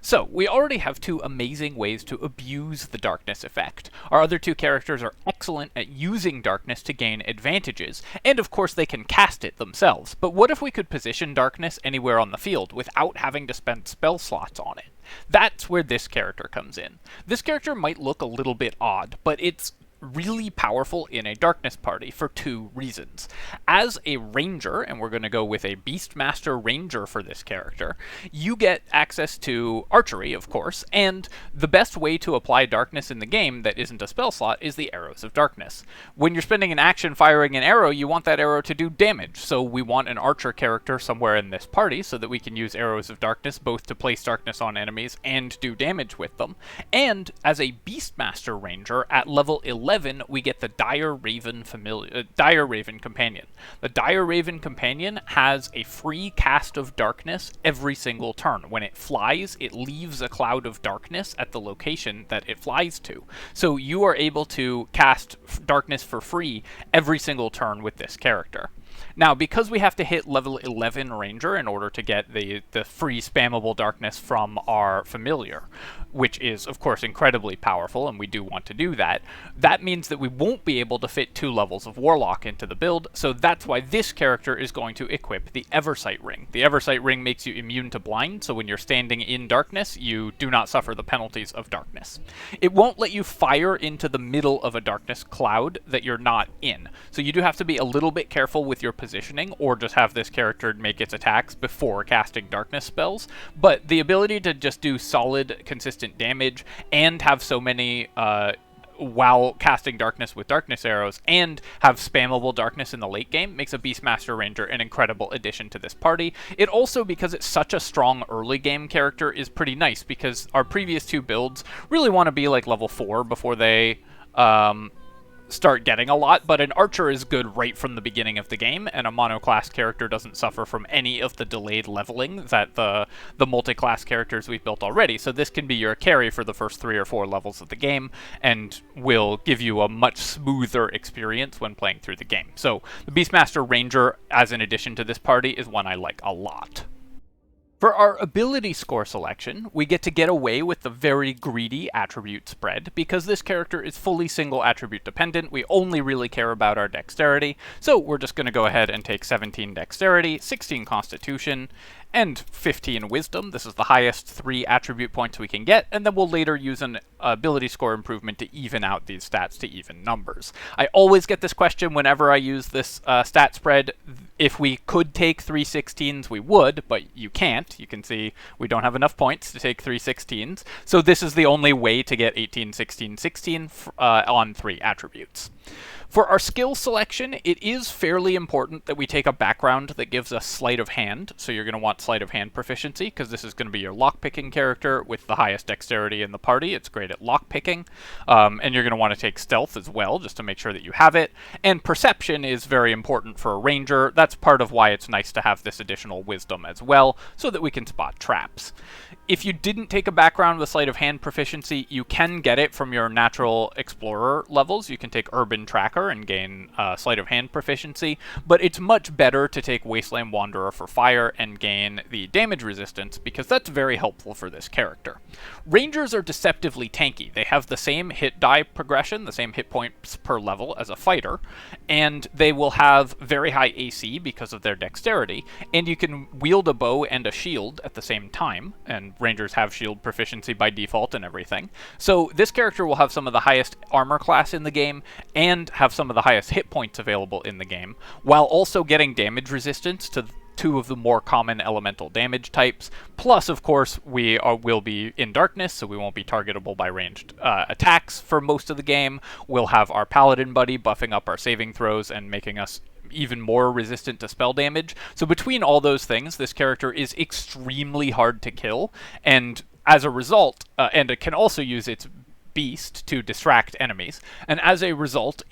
So, we already have 2 amazing ways to abuse the darkness effect. Our other 2 characters are excellent at using darkness to gain advantages, and of course they can cast it themselves. But what if we could position darkness anywhere on the field without having to spend spell slots on it? That's where this character comes in. This character might look a little bit odd, but it's really powerful in a darkness party for 2 reasons. As a ranger, and we're going to go with a Beastmaster Ranger for this character, you get access to archery, of course, and the best way to apply darkness in the game that isn't a spell slot is the arrows of darkness. When you're spending an action firing an arrow, you want that arrow to do damage, so we want an archer character somewhere in this party so that we can use arrows of darkness both to place darkness on enemies and do damage with them. And as a Beastmaster Ranger at level 11, we get the Dire Raven Companion. The Dire Raven Companion has a free cast of darkness every single turn. When it flies, it leaves a cloud of darkness at the location that it flies to. So you are able to cast darkness for free every single turn with this character. Now, because we have to hit level 11 Ranger in order to get the free spammable darkness from our familiar, which is, of course, incredibly powerful, and we do want to do that, that means that we won't be able to fit 2 levels of Warlock into the build, so that's why this character is going to equip the Eversight Ring. The Eversight Ring makes you immune to blind, so when you're standing in darkness, you do not suffer the penalties of darkness. It won't let you fire into the middle of a darkness cloud that you're not in, so you do have to be a little bit careful with your position positioning, or just have this character make its attacks before casting darkness spells. But the ability to just do solid, consistent damage and have so many while casting darkness with darkness arrows and have spammable darkness in the late game makes a Beastmaster Ranger an incredible addition to this party. It also, because it's such a strong early game character, is pretty nice, because our previous two builds really want to be like level 4 before they start getting a lot, but an archer is good right from the beginning of the game, and a monoclass character doesn't suffer from any of the delayed leveling that the multi-class characters we've built already. So this can be your carry for the first 3 or 4 levels of the game, and will give you a much smoother experience when playing through the game. So the Beastmaster Ranger, as an addition to this party, is one I like a lot. For our ability score selection, we get away with the very greedy attribute spread, because this character is fully single attribute dependent. We only really care about our dexterity, so we're just going to go ahead and take 17 dexterity, 16 constitution, and 15 wisdom. This is the highest 3 attribute points we can get, and then we'll later use an ability score improvement to even out these stats to even numbers. I always get this question whenever I use this stat spread. If we could take 3 16s, we would, but you can't. You can see we don't have enough points to take 3 16s, so this is the only way to get 18, 16, 16 on 3 attributes. For our skill selection, it is fairly important that we take a background that gives us sleight of hand. So you're going to want sleight of hand proficiency, because this is going to be your lockpicking character with the highest dexterity in the party. It's great at lockpicking. And you're going to want to take stealth as well, just to make sure that you have it. And perception is very important for a ranger. That's part of why it's nice to have this additional wisdom as well, so that we can spot traps. If you didn't take a background with sleight of hand proficiency, you can get it from your natural explorer levels. You can take urban tracker and gain sleight of hand proficiency, but it's much better to take Wasteland Wanderer for fire and gain the damage resistance, because that's very helpful for this character. Rangers are deceptively tanky. They have the same hit die progression, the same hit points per level as a fighter, and they will have very high AC because of their dexterity, and you can wield a bow and a shield at the same time, and Rangers have shield proficiency by default and everything. So this character will have some of the highest armor class in the game, and have some of the highest hit points available in the game, while also getting damage resistance to 2 of the more common elemental damage types. Plus, of course, we will be in darkness, so we won't be targetable by ranged attacks for most of the game. We'll have our paladin buddy buffing up our saving throws and making us even more resistant to spell damage. So between all those things, this character is extremely hard to kill, and as a result, and it can also use its beast to distract enemies, and as a result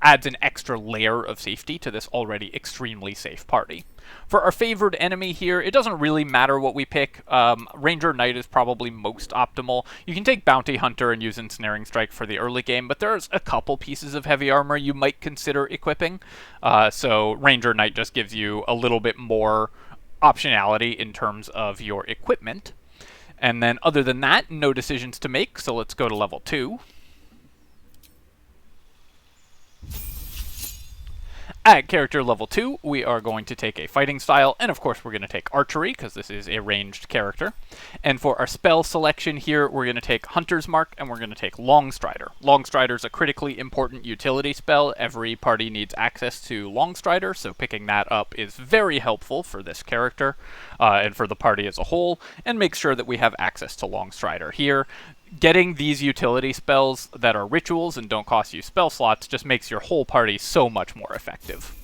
adds an extra layer of safety to this already extremely safe party. For our favored enemy here, it doesn't really matter what we pick. Ranger Knight is probably most optimal. You can take Bounty Hunter and use Ensnaring Strike for the early game, but there's a couple pieces of heavy armor you might consider equipping. So Ranger Knight just gives you a little bit more optionality in terms of your equipment. And then other than that, no decisions to make, so let's go to level 2. At character level 2, we are going to take a fighting style, and of course we're going to take archery, because this is a ranged character. And for our spell selection here, we're going to take Hunter's Mark, and we're going to take Longstrider. Longstrider is a critically important utility spell. Every party needs access to Longstrider, so picking that up is very helpful for this character, and for the party as a whole, and make sure that we have access to Longstrider here. Getting these utility spells that are rituals and don't cost you spell slots just makes your whole party so much more effective.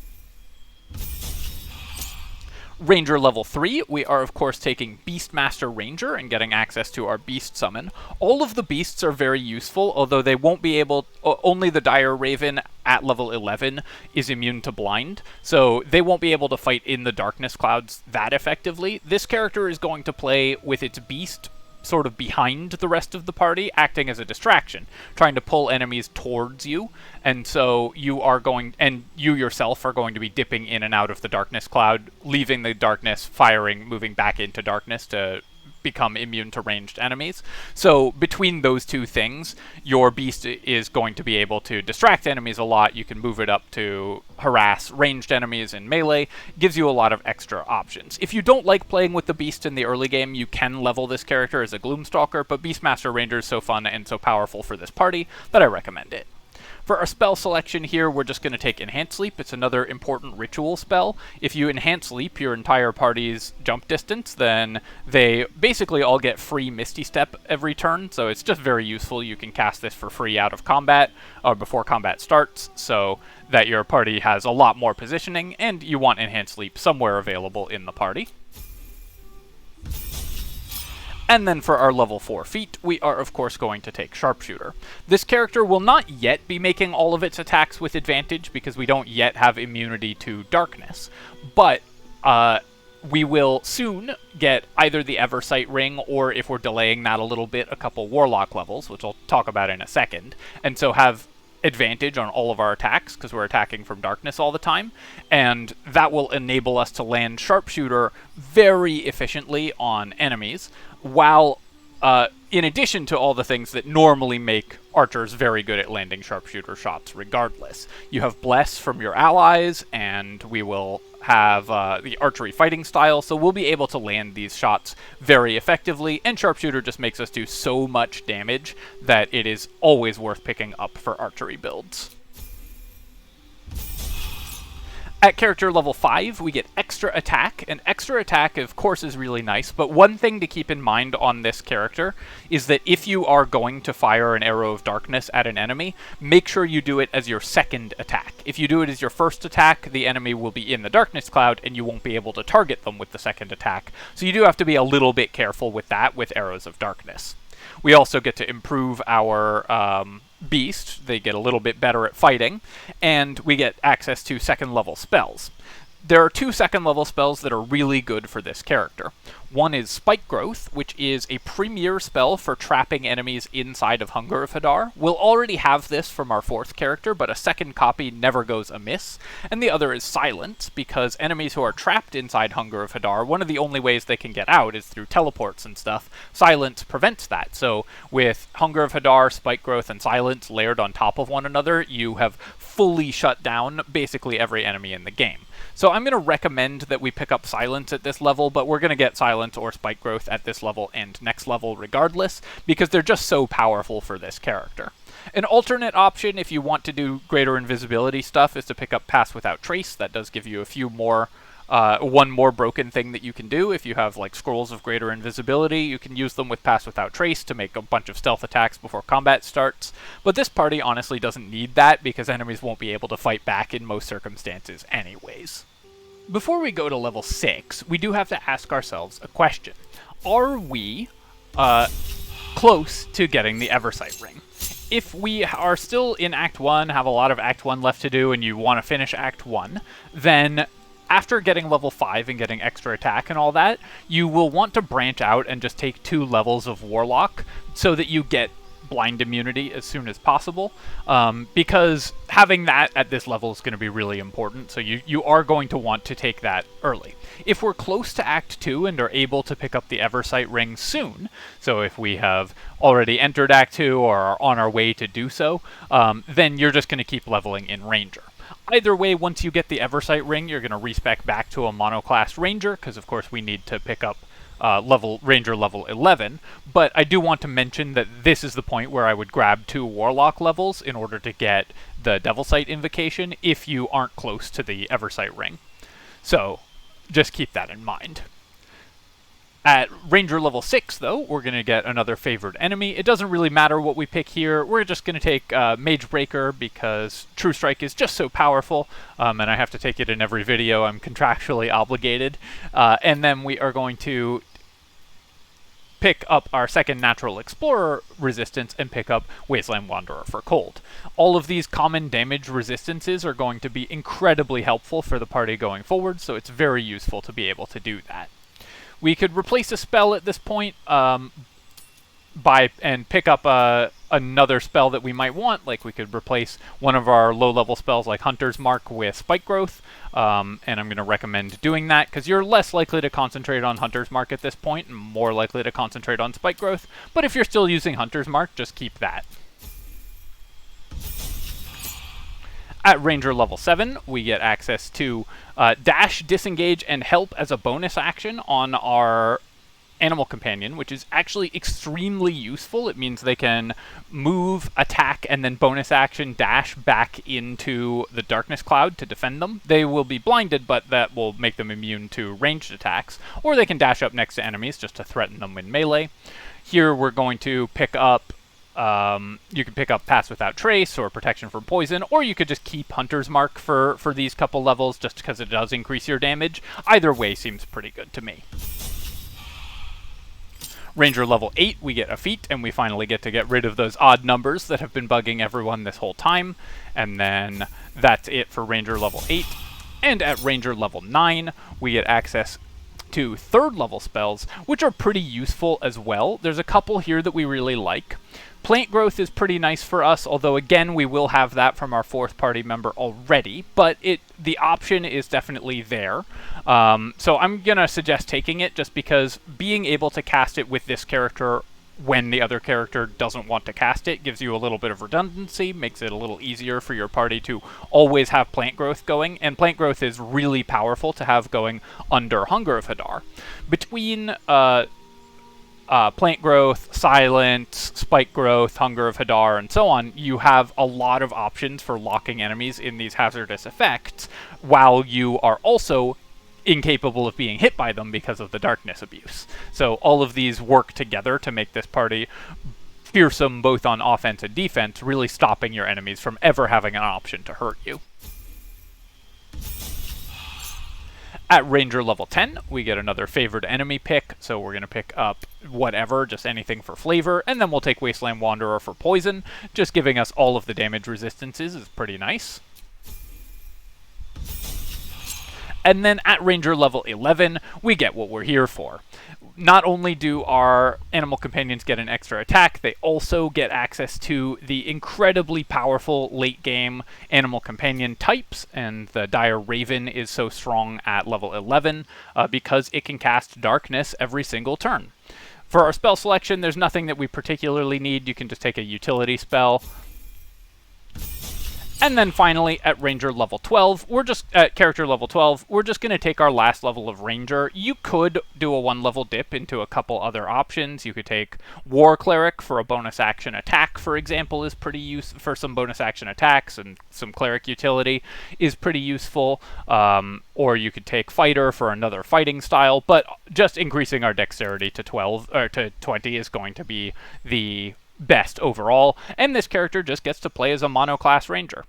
Ranger level 3, we are of course taking Beastmaster Ranger and getting access to our Beast Summon. All of the beasts are very useful, although they won't be able... only the Dire Raven at level 11 is immune to blind, so they won't be able to fight in the darkness clouds that effectively. This character is going to play with its beast sort of behind the rest of the party, acting as a distraction, trying to pull enemies towards you, and so you yourself are going to be dipping in and out of the darkness cloud, leaving the darkness, firing, moving back into darkness to become immune to ranged enemies. So between those two things, your beast is going to be able to distract enemies a lot. You can move it up to harass ranged enemies in melee. Gives you a lot of extra options. If you don't like playing with the beast in the early game, you can level this character as a Gloomstalker, but Beastmaster Ranger is so fun and so powerful for this party that I recommend it. For our spell selection here, we're just going to take Enhanced Leap. It's another important ritual spell. If you Enhance Leap your entire party's jump distance, then they basically all get free Misty Step every turn, so it's just very useful. You can cast this for free out of combat, or before combat starts, so that your party has a lot more positioning, and you want Enhanced Leap somewhere available in the party. And then for our level 4 feat, we are of course going to take Sharpshooter. This character will not yet be making all of its attacks with advantage because we don't yet have immunity to darkness, but we will soon get either the Eversight Ring, or if we're delaying that a little bit, a couple Warlock levels, which I'll talk about in a second, and so have advantage on all of our attacks because we're attacking from darkness all the time, and that will enable us to land Sharpshooter very efficiently on enemies, while in addition to all the things that normally make archers very good at landing Sharpshooter shots regardless. You have Bless from your allies, and we will have the archery fighting style, so we'll be able to land these shots very effectively, and Sharpshooter just makes us do so much damage that it is always worth picking up for archery builds. At character level 5, we get Extra Attack, and Extra Attack, of course, is really nice, but one thing to keep in mind on this character is that if you are going to fire an arrow of darkness at an enemy, make sure you do it as your second attack. If you do it as your first attack, the enemy will be in the darkness cloud, and you won't be able to target them with the second attack, so you do have to be a little bit careful with that with arrows of darkness. We also get to improve our beast. They get a little bit better at fighting, and we get access to second level spells. There are 2 second level spells that are really good for this character. One is Spike Growth, which is a premier spell for trapping enemies inside of Hunger of Hadar. We'll already have this from our 4th character, but a second copy never goes amiss. And the other is Silence, because enemies who are trapped inside Hunger of Hadar, one of the only ways they can get out is through teleports and stuff. Silence prevents that. So with Hunger of Hadar, Spike Growth, and Silence layered on top of one another, you have fully shut down basically every enemy in the game. So I'm going to recommend that we pick up Silence at this level, but we're going to get Silence or Spike Growth at this level and next level regardless, because they're just so powerful for this character. An alternate option, if you want to do greater invisibility stuff, is to pick up Pass Without Trace. That does give you a few more, one more broken thing that you can do. If you have like scrolls of greater invisibility, you can use them with Pass Without Trace to make a bunch of stealth attacks before combat starts. But this party honestly doesn't need that because enemies won't be able to fight back in most circumstances anyways. Before we go to level 6, we do have to ask ourselves a question. Are we close to getting the Eversight Ring? If we are still in Act 1, have a lot of Act 1 left to do, and you want to finish Act 1, then after getting level 5 and getting extra attack and all that, you will want to branch out and just take 2 levels of Warlock so that you get blind immunity as soon as possible, because having that at this level is going to be really important, so you are going to want to take that early. If we're close to Act 2 and are able to pick up the Eversight Ring soon, so if we have already entered Act 2 or are on our way to do so, then you're just going to keep leveling in Ranger. Either way, once you get the Eversight Ring, you're going to respec back to a monoclass Ranger, because of course we need to pick up Ranger level 11, but I do want to mention that this is the point where I would grab 2 Warlock levels in order to get the Devilsight Invocation if you aren't close to the Eversight Ring. So, just keep that in mind. At Ranger level 6, though, we're going to get another favored enemy. It doesn't really matter what we pick here. We're just going to take Mage Breaker because True Strike is just so powerful, and I have to take it in every video. I'm contractually obligated. And then we are going to pick up our second Natural Explorer resistance and pick up Wasteland Wanderer for cold. All of these common damage resistances are going to be incredibly helpful for the party going forward, so it's very useful to be able to do that. We could replace a spell at this point and pick up another spell that we might want. Like we could replace one of our low-level spells like Hunter's Mark with Spike Growth, and I'm going to recommend doing that because you're less likely to concentrate on Hunter's Mark at this point and more likely to concentrate on Spike Growth. But if you're still using Hunter's Mark, just keep that. At Ranger level 7, we get access to Dash, Disengage, and Help as a bonus action on our Animal Companion, which is actually extremely useful. It means they can move, attack, and then bonus action dash back into the Darkness Cloud to defend them. They will be blinded, but that will make them immune to ranged attacks. Or they can dash up next to enemies just to threaten them in melee. Here we're going to pick up you can pick up Pass Without Trace or Protection from Poison, or you could just keep Hunter's Mark for these couple levels just because it does increase your damage. Either way seems pretty good to me. Ranger level 8, we get a feat, and we finally get to get rid of those odd numbers that have been bugging everyone this whole time. And then that's it for Ranger level 8. And at Ranger level 9, we get access to 3rd level spells, which are pretty useful as well. There's a couple here that we really like. Plant Growth is pretty nice for us, although again we will have that from our 4th party member already, but the option is definitely there. So I'm going to suggest taking it just because being able to cast it with this character when the other character doesn't want to cast it gives you a little bit of redundancy, makes it a little easier for your party to always have Plant Growth going, and Plant Growth is really powerful to have going under Hunger of Hadar. Between Plant Growth, Silence, Spike Growth, Hunger of Hadar, and so on, you have a lot of options for locking enemies in these hazardous effects, while you are also incapable of being hit by them because of the darkness abuse. So all of these work together to make this party fearsome both on offense and defense, really stopping your enemies from ever having an option to hurt you. At Ranger level 10, we get another favored enemy pick, so we're going to pick up whatever, just anything for flavor, and then we'll take Wasteland Wanderer for poison. Just giving us all of the damage resistances is pretty nice. And then at Ranger level 11, we get what we're here for. Not only do our animal companions get an extra attack, they also get access to the incredibly powerful late-game animal companion types, and the Dire Raven is so strong at level 11 because it can cast Darkness every single turn. For our spell selection, there's nothing that we particularly need. You can just take a utility spell. And then finally, at Ranger level 12, at character level 12, we're just going to take our last level of Ranger. You could do a 1-level dip into a couple other options. You could take War Cleric for a bonus action attack, for example, is pretty useful for some bonus action attacks, and some Cleric utility is pretty useful. Or you could take Fighter for another fighting style, but just increasing our dexterity to 12 or to 20 is going to be the best overall, and this character just gets to play as a monoclass ranger.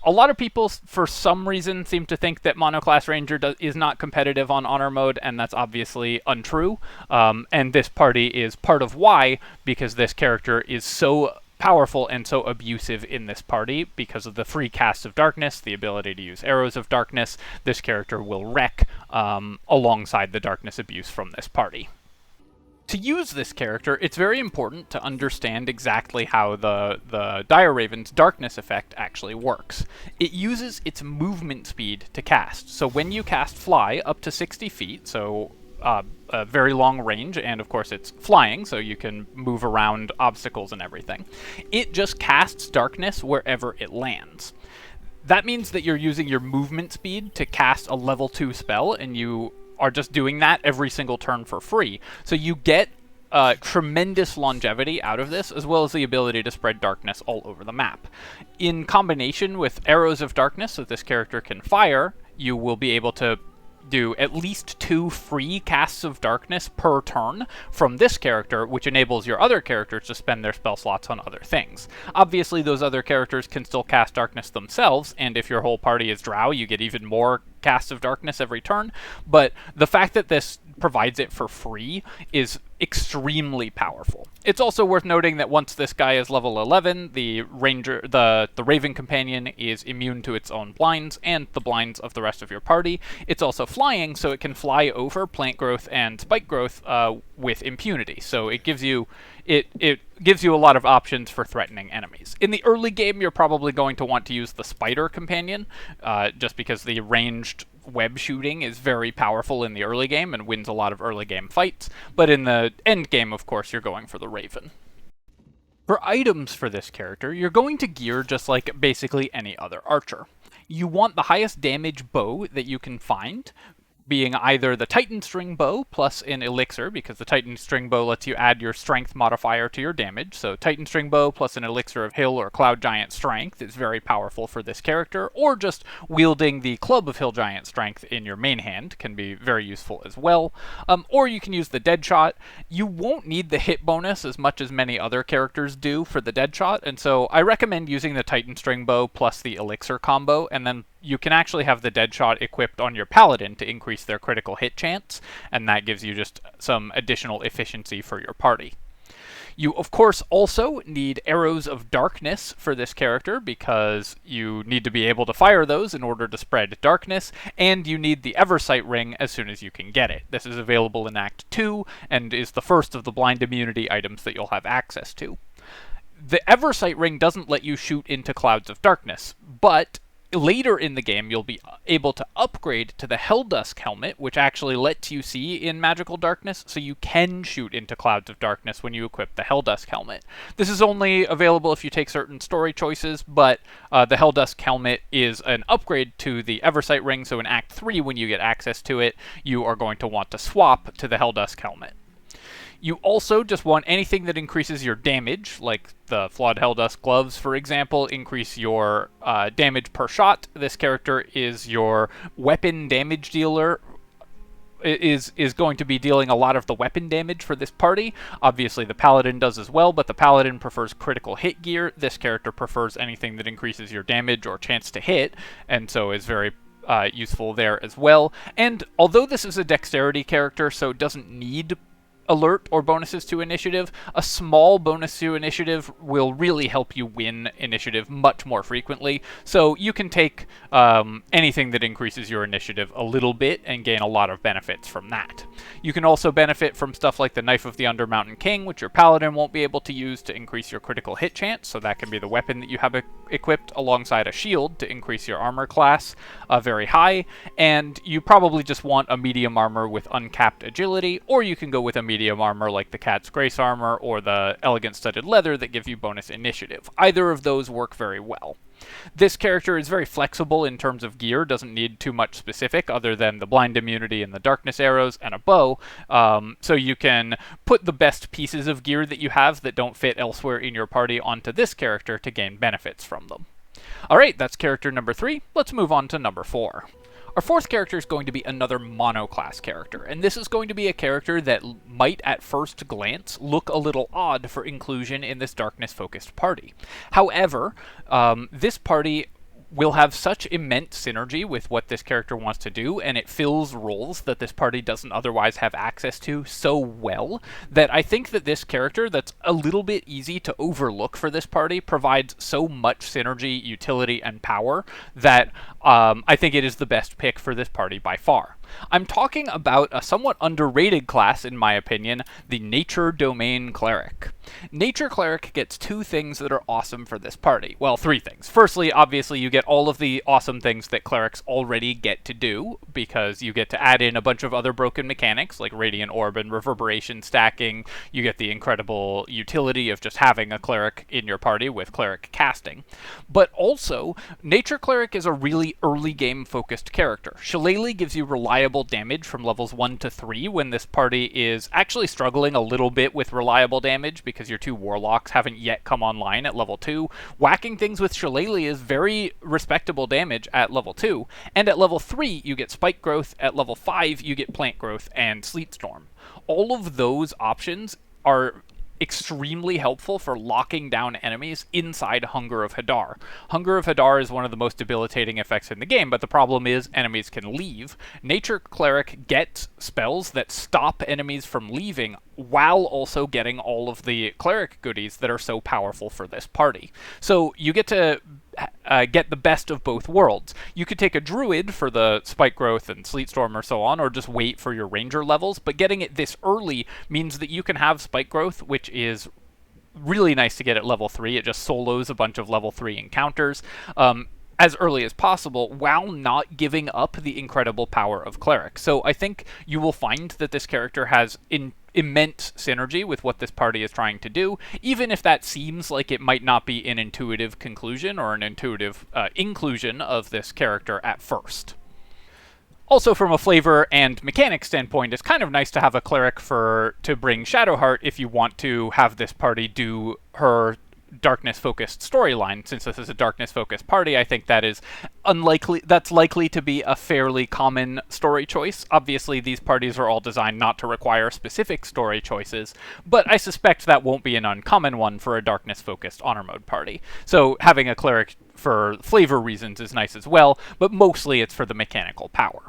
A lot of people, for some reason, seem to think that monoclass ranger is not competitive on honor mode, and that's obviously untrue. And this party is part of why, because this character is so powerful and so abusive in this party because of the free cast of darkness, the ability to use arrows of darkness. This character will wreck alongside the darkness abuse from this party. To use this character, it's very important to understand exactly how the Dire Raven's Darkness effect actually works. It uses its movement speed to cast. So when you cast Fly up to 60 feet, so a very long range, and of course it's flying, so you can move around obstacles and everything, it just casts Darkness wherever it lands. That means that you're using your movement speed to cast a level 2 spell, and you are just doing that every single turn for free. So you get tremendous longevity out of this, as well as the ability to spread darkness all over the map. In combination with arrows of darkness that this character can fire, you will be able to do at least 2 free casts of darkness per turn from this character, which enables your other characters to spend their spell slots on other things. Obviously, those other characters can still cast darkness themselves, and if your whole party is Drow, you get even more casts of darkness every turn, but the fact that this provides it for free is extremely powerful. It's also worth noting that once this guy is level 11, the Ranger, the Raven Companion is immune to its own blinds and the blinds of the rest of your party. It's also flying, so it can fly over Plant Growth and Spike Growth with impunity. So it gives you gives you a lot of options for threatening enemies. In the early game, you're probably going to want to use the Spider Companion, just because the ranged web shooting is very powerful in the early game and wins a lot of early game fights, but in the end game, of course, you're going for the Raven. For items for this character, you're going to gear just like basically any other archer. You want the highest damage bow that you can find, being either the Titan String Bow plus an elixir, because the Titan String Bow lets you add your strength modifier to your damage. So Titan String Bow plus an elixir of Hill or Cloud Giant Strength is very powerful for this character, or just wielding the Club of Hill Giant Strength in your main hand can be very useful as well. Or you can use the Deadshot. You won't need the hit bonus as much as many other characters do for the Deadshot, and so I recommend using the Titan String Bow plus the elixir combo, and then you can actually have the Deadshot equipped on your Paladin to increase their critical hit chance, and that gives you just some additional efficiency for your party. You, of course, also need Arrows of Darkness for this character, because you need to be able to fire those in order to spread darkness, and you need the Eversight Ring as soon as you can get it. This is available in Act 2, and is the first of the blind immunity items that you'll have access to. The Eversight Ring doesn't let you shoot into clouds of darkness, but later in the game, you'll be able to upgrade to the Helldusk Helmet, which actually lets you see in magical darkness, so you can shoot into clouds of darkness when you equip the Helldusk Helmet. This is only available if you take certain story choices, but the Helldusk Helmet is an upgrade to the Eversight Ring, so in Act 3, when you get access to it, you are going to want to swap to the Helldusk Helmet. You also just want anything that increases your damage, like the Flawed Helldusk Gloves, for example, increase your damage per shot. This character is your weapon damage dealer, is going to be dealing a lot of the weapon damage for this party. Obviously, the Paladin does as well, but the Paladin prefers critical hit gear. This character prefers anything that increases your damage or chance to hit, and so is very useful there as well. And although this is a dexterity character, so it doesn't need alert or bonuses to initiative, a small bonus to initiative will really help you win initiative much more frequently. So you can take anything that increases your initiative a little bit and gain a lot of benefits from that. You can also benefit from stuff like the Knife of the Undermountain King, which your Paladin won't be able to use to increase your critical hit chance, so that can be the weapon that you have equipped alongside a shield to increase your armor class very high. And you probably just want a medium armor with uncapped agility, or you can go with a medium armor like the Cat's Grace armor or the Elegant Studded Leather that give you bonus initiative. Either of those work very well. This character is very flexible in terms of gear, doesn't need too much specific other than the blind immunity and the darkness arrows and a bow, so you can put the best pieces of gear that you have that don't fit elsewhere in your party onto this character to gain benefits from them. Alright, that's character number 3. Let's move on to number 4. Our fourth character is going to be another monoclass character, and this is going to be a character that might at first glance look a little odd for inclusion in this darkness-focused party. However, this party will have such immense synergy with what this character wants to do, and it fills roles that this party doesn't otherwise have access to so well, that I think that this character that's a little bit easy to overlook for this party provides so much synergy, utility, and power that I think it is the best pick for this party by far. I'm talking about a somewhat underrated class, in my opinion, the Nature Domain Cleric. Nature Cleric gets 2 things that are awesome for this party. Well, 3 things. Firstly, obviously, you get all of the awesome things that clerics already get to do, because you get to add in a bunch of other broken mechanics, like Radiant Orb and Reverberation stacking. You get the incredible utility of just having a cleric in your party with cleric casting. But also, Nature Cleric is a really early game focused character. Shillelagh gives you reliable damage from levels 1 to 3 when this party is actually struggling a little bit with reliable damage because your 2 warlocks haven't yet come online at level 2. Whacking things with Shillelagh is very respectable damage at level 2, and at level 3 you get Spike Growth, at level 5 you get Plant Growth and Sleet Storm. All of those options are extremely helpful for locking down enemies inside Hunger of Hadar. Hunger of Hadar is one of the most debilitating effects in the game, but the problem is enemies can leave. Nature Cleric gets spells that stop enemies from leaving while also getting all of the cleric goodies that are so powerful for this party. So you get to get the best of both worlds. You could take a druid for the Spike Growth and Sleet Storm or so on, or just wait for your ranger levels, but getting it this early means that you can have Spike Growth, which is really nice to get at level 3. It just solos a bunch of level 3 encounters as early as possible, while not giving up the incredible power of Cleric. So I think you will find that this character has immense synergy with what this party is trying to do, even if that seems like it might not be an intuitive conclusion or an intuitive inclusion of this character at first. Also, from a flavor and mechanics standpoint, it's kind of nice to have a cleric to bring Shadowheart if you want to have this party do her darkness-focused storyline. Since this is a darkness-focused party, I think that is unlikely. That's likely to be a fairly common story choice. Obviously, these parties are all designed not to require specific story choices, but I suspect that won't be an uncommon one for a darkness-focused honor mode party. So having a cleric for flavor reasons is nice as well, but mostly it's for the mechanical power.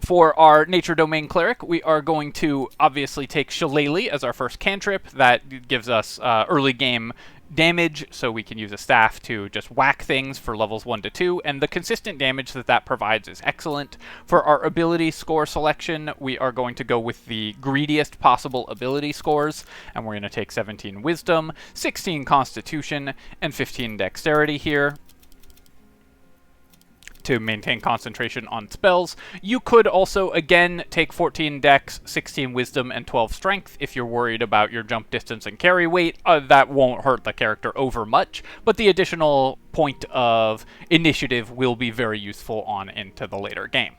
For our Nature Domain Cleric, we are going to obviously take Shillelagh as our first cantrip. That gives us early game damage, so we can use a staff to just whack things for levels 1 to 2, and the consistent damage that provides is excellent. For our ability score selection, we are going to go with the greediest possible ability scores, and we're going to take 17 Wisdom, 16 Constitution, and 15 Dexterity here to maintain concentration on spells. You could also, again, take 14 Dex, 16 Wisdom, and 12 Strength if you're worried about your jump distance and carry weight. That won't hurt the character over much, but the additional point of initiative will be very useful on into the later game.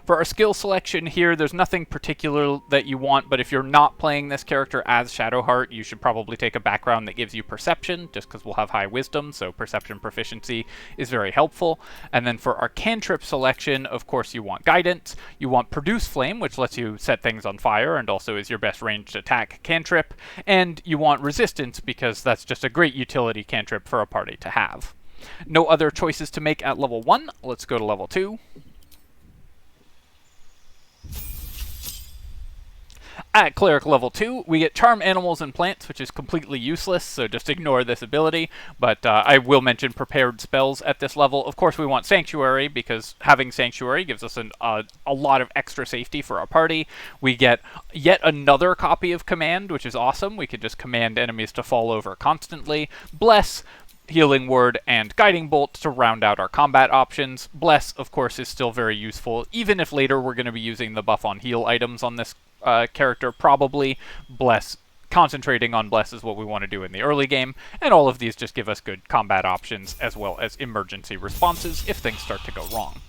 For our skill selection here, there's nothing particular that you want, but if you're not playing this character as Shadowheart, you should probably take a background that gives you Perception, just because we'll have high Wisdom, so Perception proficiency is very helpful. And then for our cantrip selection, of course you want Guidance, you want Produce Flame, which lets you set things on fire, and also is your best ranged attack cantrip, and you want Resistance, because that's just a great utility cantrip for a party to have. No other choices to make at level 1, let's go to level 2. At Cleric level 2, we get Charm Animals and Plants, which is completely useless, so just ignore this ability, but I will mention Prepared Spells at this level. Of course, we want Sanctuary, because having Sanctuary gives us a lot of extra safety for our party. We get yet another copy of Command, which is awesome. We can just command enemies to fall over constantly. Bless, Healing Word, and Guiding Bolt to round out our combat options. Bless, of course, is still very useful, even if later we're going to be using the buff on heal items on this character, probably. Concentrating on Bless is what we want to do in the early game, and all of these just give us good combat options as well as emergency responses if things start to go wrong.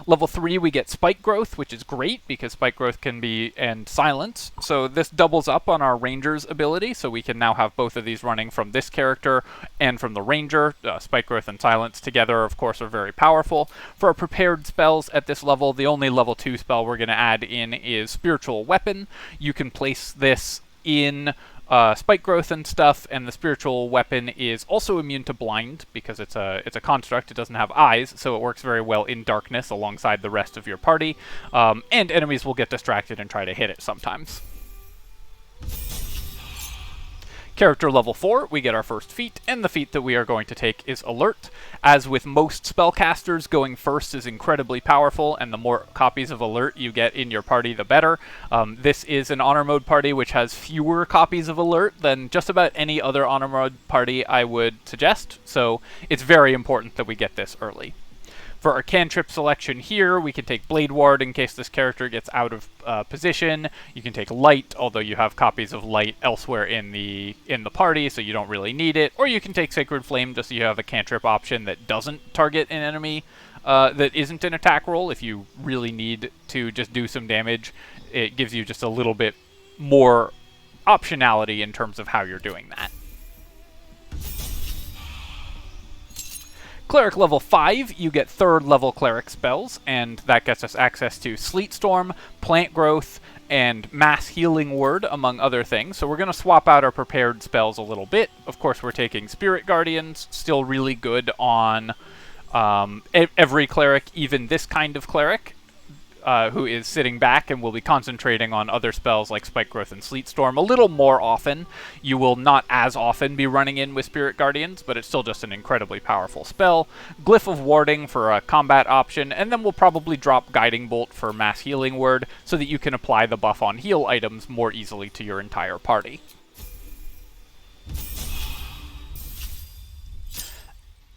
Level 3, we get Spike Growth, which is great because Spike Growth can be, and Silence. So this doubles up on our Ranger's ability, so we can now have both of these running from this character and from the Ranger. Spike Growth and Silence together, of course, are very powerful. For our prepared spells at this level, the only level 2 spell we're going to add in is Spiritual Weapon. You can place this in Spike Growth and stuff, and the Spiritual Weapon is also immune to Blind because it's a construct. It doesn't have eyes, so it works very well in darkness alongside the rest of your party, and enemies will get distracted and try to hit it sometimes. Character level 4, we get our first feat, and the feat that we are going to take is Alert. As with most spellcasters, going first is incredibly powerful, and the more copies of Alert you get in your party, the better. This is an Honor Mode party which has fewer copies of Alert than just about any other Honor Mode party I would suggest, so it's very important that we get this early. For our cantrip selection here, we can take Blade Ward in case this character gets out of position. You can take Light, although you have copies of Light elsewhere in the party, so you don't really need it. Or you can take Sacred Flame just so you have a cantrip option that doesn't target an enemy that isn't an attack roll. If you really need to just do some damage, it gives you just a little bit more optionality in terms of how you're doing that. Cleric level 5, you get 3rd level Cleric spells, and that gets us access to Sleet Storm, Plant Growth, and Mass Healing Word, among other things. So we're going to swap out our prepared spells a little bit. Of course, we're taking Spirit Guardians, still really good on every Cleric, even this kind of Cleric, who is sitting back and will be concentrating on other spells like Spike Growth and Sleet Storm a little more often. You will not as often be running in with Spirit Guardians, but it's still just an incredibly powerful spell. Glyph of Warding for a combat option, and then we'll probably drop Guiding Bolt for Mass Healing Word so that you can apply the buff on heal items more easily to your entire party.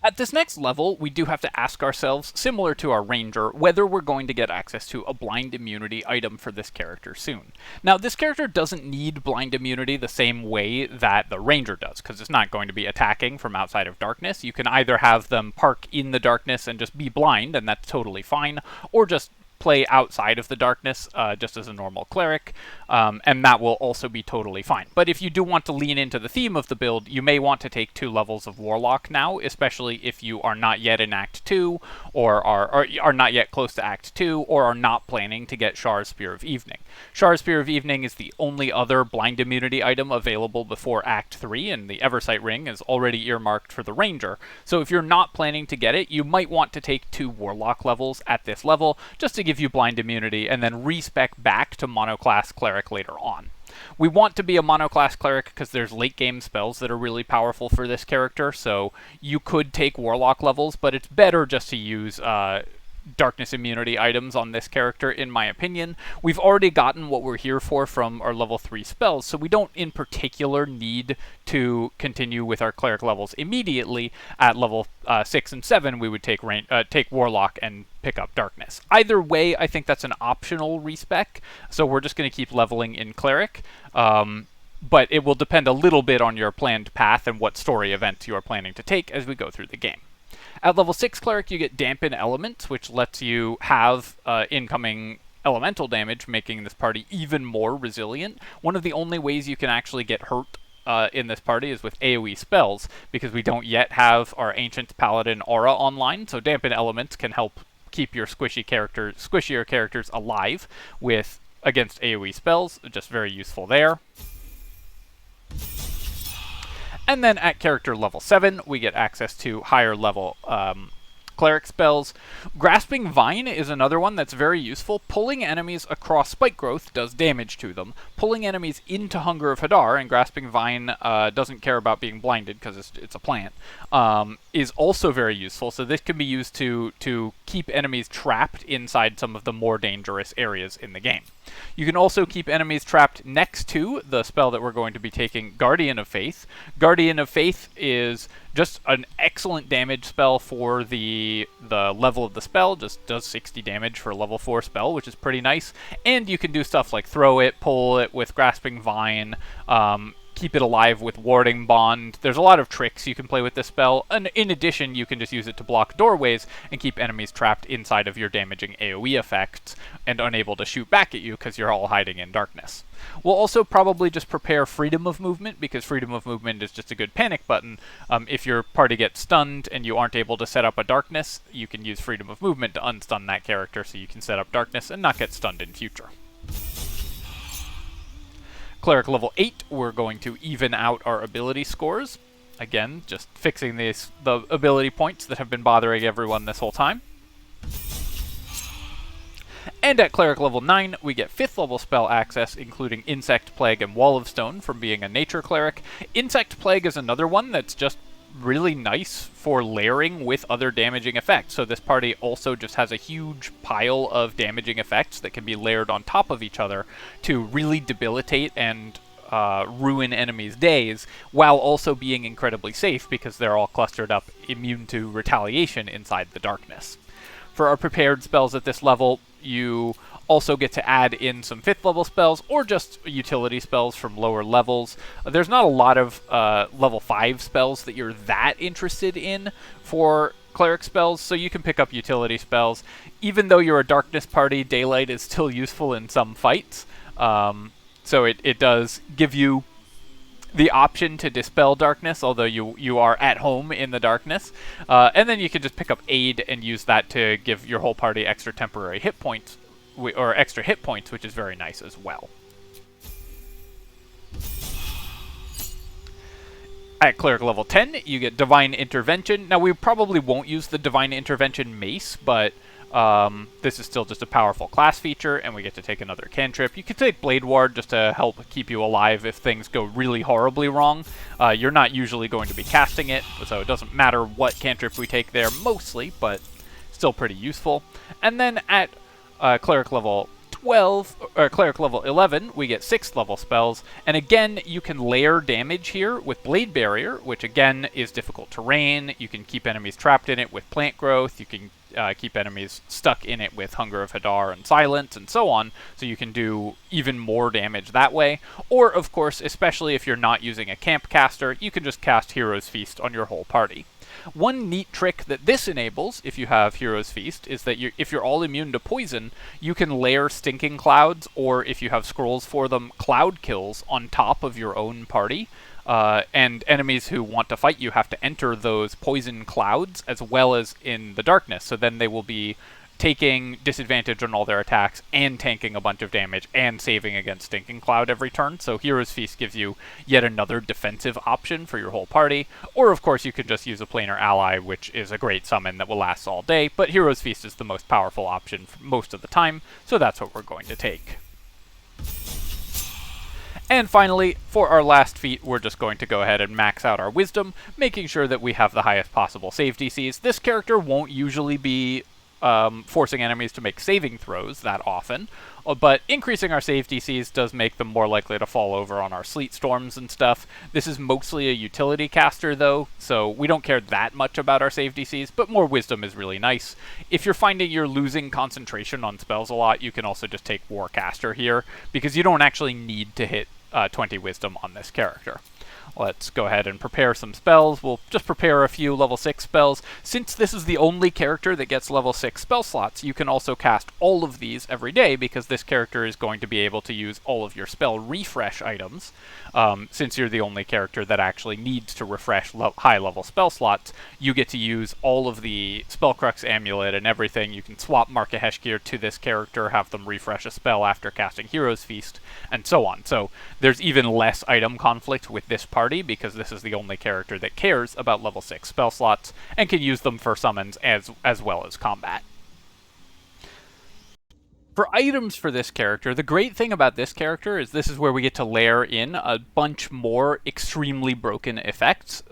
At this next level, we do have to ask ourselves, similar to our Ranger, whether we're going to get access to a blind immunity item for this character soon. Now, this character doesn't need blind immunity the same way that the Ranger does, because it's not going to be attacking from outside of darkness. You can either have them park in the darkness and just be blind, and that's totally fine, or just play outside of the darkness just as a normal cleric, and that will also be totally fine. But if you do want to lean into the theme of the build, you may want to take 2 levels of Warlock now, especially if you are not yet in Act 2, or are not yet close to Act 2, or are not planning to get Shar's Spear of Evening. Shar's Spear of Evening is the only other blind immunity item available before Act 3, and the Eversight Ring is already earmarked for the Ranger. So if you're not planning to get it, you might want to take 2 Warlock levels at this level, just to give you blind immunity, and then respec back to monoclass Cleric later on. We want to be a monoclass Cleric because there's late game spells that are really powerful for this character, so you could take Warlock levels, but it's better just to use darkness immunity items on this character, in my opinion. We've already gotten what we're here for from our level 3 spells, so we don't in particular need to continue with our cleric levels immediately. At level 6 and 7, we would take Warlock and pick up darkness. Either way, I think that's an optional respec, so we're just going to keep leveling in cleric. But it will depend a little bit on your planned path and what story events you are planning to take as we go through the game. At level 6 Cleric, you get Dampen Elements, which lets you have incoming elemental damage, making this party even more resilient. One of the only ways you can actually get hurt in this party is with AoE spells, because we don't yet have our Ancient Paladin aura online, so Dampen Elements can help keep your squishier characters alive against AoE spells. Just very useful there. And then at character level 7, we get access to higher level cleric spells. Grasping Vine is another one that's very useful. Pulling enemies across Spike Growth does damage to them. Pulling enemies into Hunger of Hadar, and Grasping Vine doesn't care about being blinded because it's a plant, is also very useful. So this can be used to keep enemies trapped inside some of the more dangerous areas in the game. You can also keep enemies trapped next to the spell that we're going to be taking, Guardian of Faith. Guardian of Faith is just an excellent damage spell for the level of the spell. Just does 60 damage for a level 4 spell, which is pretty nice. And you can do stuff like throw it, pull it with Grasping Vine, keep it alive with Warding Bond. There's a lot of tricks you can play with this spell, and in addition, you can just use it to block doorways and keep enemies trapped inside of your damaging AoE effects and unable to shoot back at you because you're all hiding in darkness. We'll also probably just prepare Freedom of Movement, because Freedom of Movement is just a good panic button. If your party gets stunned and you aren't able to set up a darkness, you can use Freedom of Movement to unstun that character so you can set up darkness and not get stunned in future. Cleric level 8, we're going to even out our ability scores. Again, just fixing the ability points that have been bothering everyone this whole time. And at Cleric level 9, we get 5th level spell access, including Insect Plague and Wall of Stone from being a Nature Cleric. Insect Plague is another one that's just really nice for layering with other damaging effects. So this party also just has a huge pile of damaging effects that can be layered on top of each other to really debilitate and ruin enemies' days, while also being incredibly safe because they're all clustered up, immune to retaliation inside the darkness. For our prepared spells at this level, you also get to add in some 5th level spells or just utility spells from lower levels. There's not a lot of level 5 spells that you're that interested in for cleric spells, so you can pick up utility spells. Even though you're a darkness party, daylight is still useful in some fights. So it does give you the option to dispel darkness, although you are at home in the darkness. And then you can just pick up aid and use that to give your whole party extra temporary hit points, or extra hit points, which is very nice as well. At Cleric level 10, you get Divine Intervention. Now, we probably won't use the Divine Intervention mace, but this is still just a powerful class feature, and we get to take another cantrip. You can take Blade Ward just to help keep you alive if things go really horribly wrong. You're not usually going to be casting it, so it doesn't matter what cantrip we take there mostly, but still pretty useful. And then at Cleric level Cleric level 11, we get 6th level spells, and again, you can layer damage here with Blade Barrier, which again is difficult terrain. You can keep enemies trapped in it with Plant Growth, you can keep enemies stuck in it with Hunger of Hadar and Silence, and so on, so you can do even more damage that way. Or, of course, especially if you're not using a camp caster, you can just cast Hero's Feast on your whole party. One neat trick that this enables, if you have Hero's Feast, is that if you're all immune to poison, you can layer Stinking Clouds, or if you have scrolls for them, Cloud Kills on top of your own party. And enemies who want to fight you have to enter those poison clouds as well as in the darkness, so then they will be taking disadvantage on all their attacks and tanking a bunch of damage and saving against Stinking Cloud every turn. So Hero's Feast gives you yet another defensive option for your whole party. Or of course you can just use a planar ally, which is a great summon that will last all day, but Hero's Feast is the most powerful option for most of the time, so that's what we're going to take. And finally, for our last feat, we're just going to go ahead and max out our Wisdom, making sure that we have the highest possible save DCs. This character won't usually be forcing enemies to make saving throws that often, but increasing our save DCs does make them more likely to fall over on our Sleet Storms and stuff. This is mostly a utility caster though, so we don't care that much about our save DCs, but more Wisdom is really nice. If you're finding you're losing concentration on spells a lot, you can also just take Warcaster here, because you don't actually need to hit 20 Wisdom on this character. Let's go ahead and prepare some spells. We'll just prepare a few level 6 spells. Since this is the only character that gets level 6 spell slots, you can also cast all of these every day, because this character is going to be able to use all of your spell refresh items. Since you're the only character that actually needs to refresh high level spell slots, you get to use all of the Spellcrux Amulet and everything. You can swap Markaheshkir to this character, have them refresh a spell after casting Hero's Feast, and so on. So there's even less item conflict with this party, because this is the only character that cares about level 6 spell slots and can use them for summons as well as combat. For items for this character, the great thing about this character is this is where we get to layer in a bunch more extremely broken effects,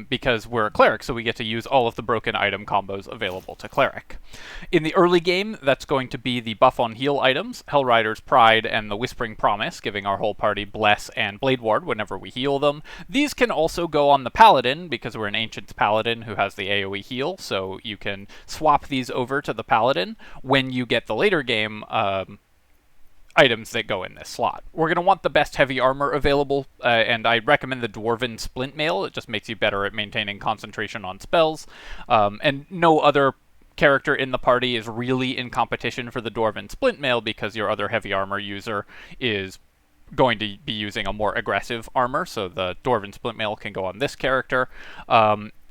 because we're a Cleric, so we get to use all of the broken item combos available to Cleric. In the early game, that's going to be the buff on heal items, Hellrider's Pride and the Whispering Promise, giving our whole party Bless and Blade Ward whenever we heal them. These can also go on the Paladin, because we're an Ancient's Paladin who has the AoE heal, so you can swap these over to the Paladin when you get the later game items that go in this slot. We're going to want the best heavy armor available, and I recommend the Dwarven Splint Mail. It just makes you better at maintaining concentration on spells, and no other character in the party is really in competition for the Dwarven Splint Mail, because your other heavy armor user is going to be using a more aggressive armor, so the Dwarven Splint Mail can go on this character.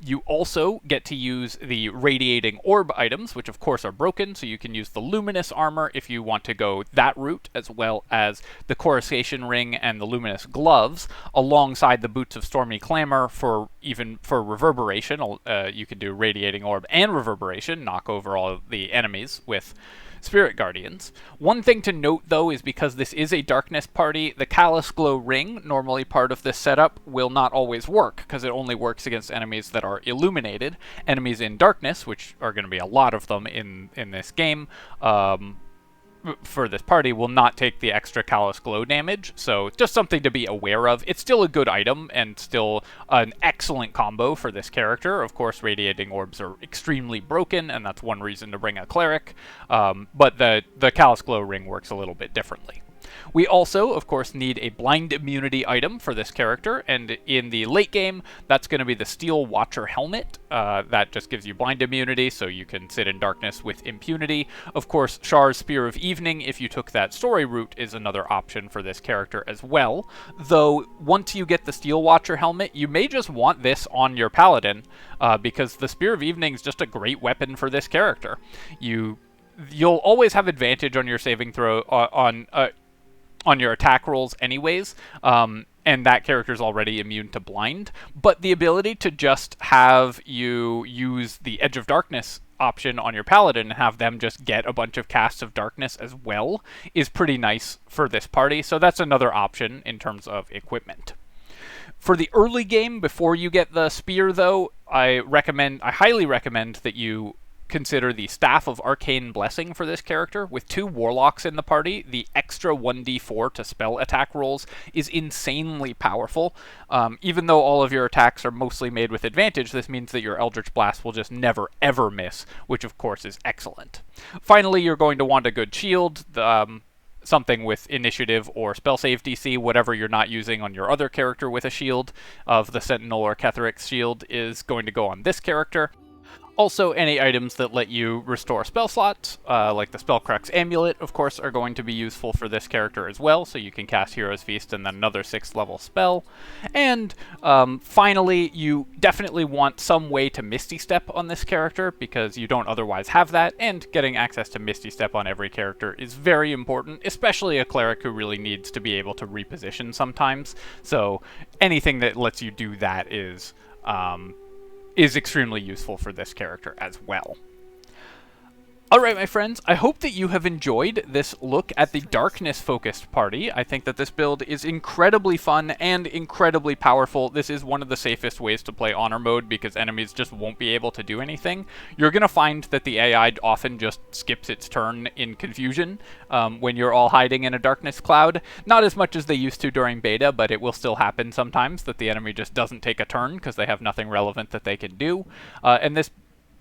You also get to use the Radiating Orb items, which of course are broken, so you can use the Luminous Armor if you want to go that route, as well as the Coruscation Ring and the Luminous Gloves, alongside the Boots of Stormy Clamor for Reverberation. You can do Radiating Orb and Reverberation, knock over all the enemies with Spirit Guardians. One thing to note, though, is because this is a darkness party, the Callous Glow Ring, normally part of this setup, will not always work, because it only works against enemies that are illuminated. Enemies in darkness, which are going to be a lot of them in this game, for this party, will not take the extra Callous Glow damage, so just something to be aware of. It's still a good item, and still an excellent combo for this character. Of course, Radiating Orbs are extremely broken, and that's one reason to bring a Cleric, but the Callous Glow Ring works a little bit differently. We also, of course, need a blind immunity item for this character, and in the late game, that's going to be the Steel Watcher Helmet. That just gives you blind immunity, so you can sit in darkness with impunity. Of course, Shar's Spear of Evening, if you took that story route, is another option for this character as well. Though, once you get the Steel Watcher Helmet, you may just want this on your Paladin, because the Spear of Evening is just a great weapon for this character. You'll always have advantage on your saving throw, on your attack rolls anyways, and that character's already immune to blind, but the ability to just have you use the Edge of Darkness option on your Paladin and have them just get a bunch of casts of darkness as well is pretty nice for this party, so that's another option in terms of equipment. For the early game, before you get the spear though, I highly recommend that you consider the Staff of Arcane Blessing for this character. With 2 Warlocks in the party, the extra 1d4 to spell attack rolls is insanely powerful. Even though all of your attacks are mostly made with advantage, this means that your Eldritch Blast will just never ever miss, which of course is excellent. Finally, you're going to want a good shield. Something with initiative or spell save DC, whatever you're not using on your other character with a shield of the Sentinel or Ketheric's shield is going to go on this character. Also, any items that let you restore spell slots, like the Spellcrux Amulet, of course, are going to be useful for this character as well, so you can cast Hero's Feast and then another 6th level spell. And finally, you definitely want some way to Misty Step on this character, because you don't otherwise have that, and getting access to Misty Step on every character is very important, especially a Cleric who really needs to be able to reposition sometimes. So anything that lets you do that is extremely useful for this character as well. Alright, my friends, I hope that you have enjoyed this look at the darkness-focused party. I think that this build is incredibly fun and incredibly powerful. This is one of the safest ways to play Honor Mode because enemies just won't be able to do anything. You're going to find that the AI often just skips its turn in confusion when you're all hiding in a darkness cloud. Not as much as they used to during beta, but it will still happen sometimes that the enemy just doesn't take a turn because they have nothing relevant that they can do. And this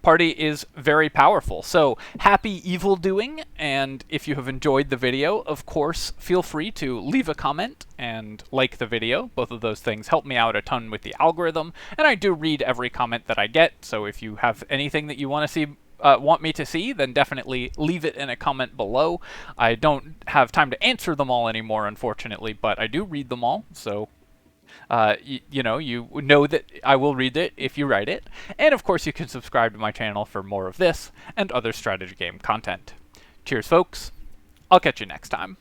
party is very powerful. So happy evil doing, and if you have enjoyed the video, of course, feel free to leave a comment and like the video. Both of those things help me out a ton with the algorithm, and I do read every comment that I get, so if you have anything that you want me to see, then definitely leave it in a comment below. I don't have time to answer them all anymore, unfortunately, but I do read them all, so you know that I will read it if you write it. And of course you can subscribe to my channel for more of this and other strategy game content. Cheers, folks. I'll catch you next time.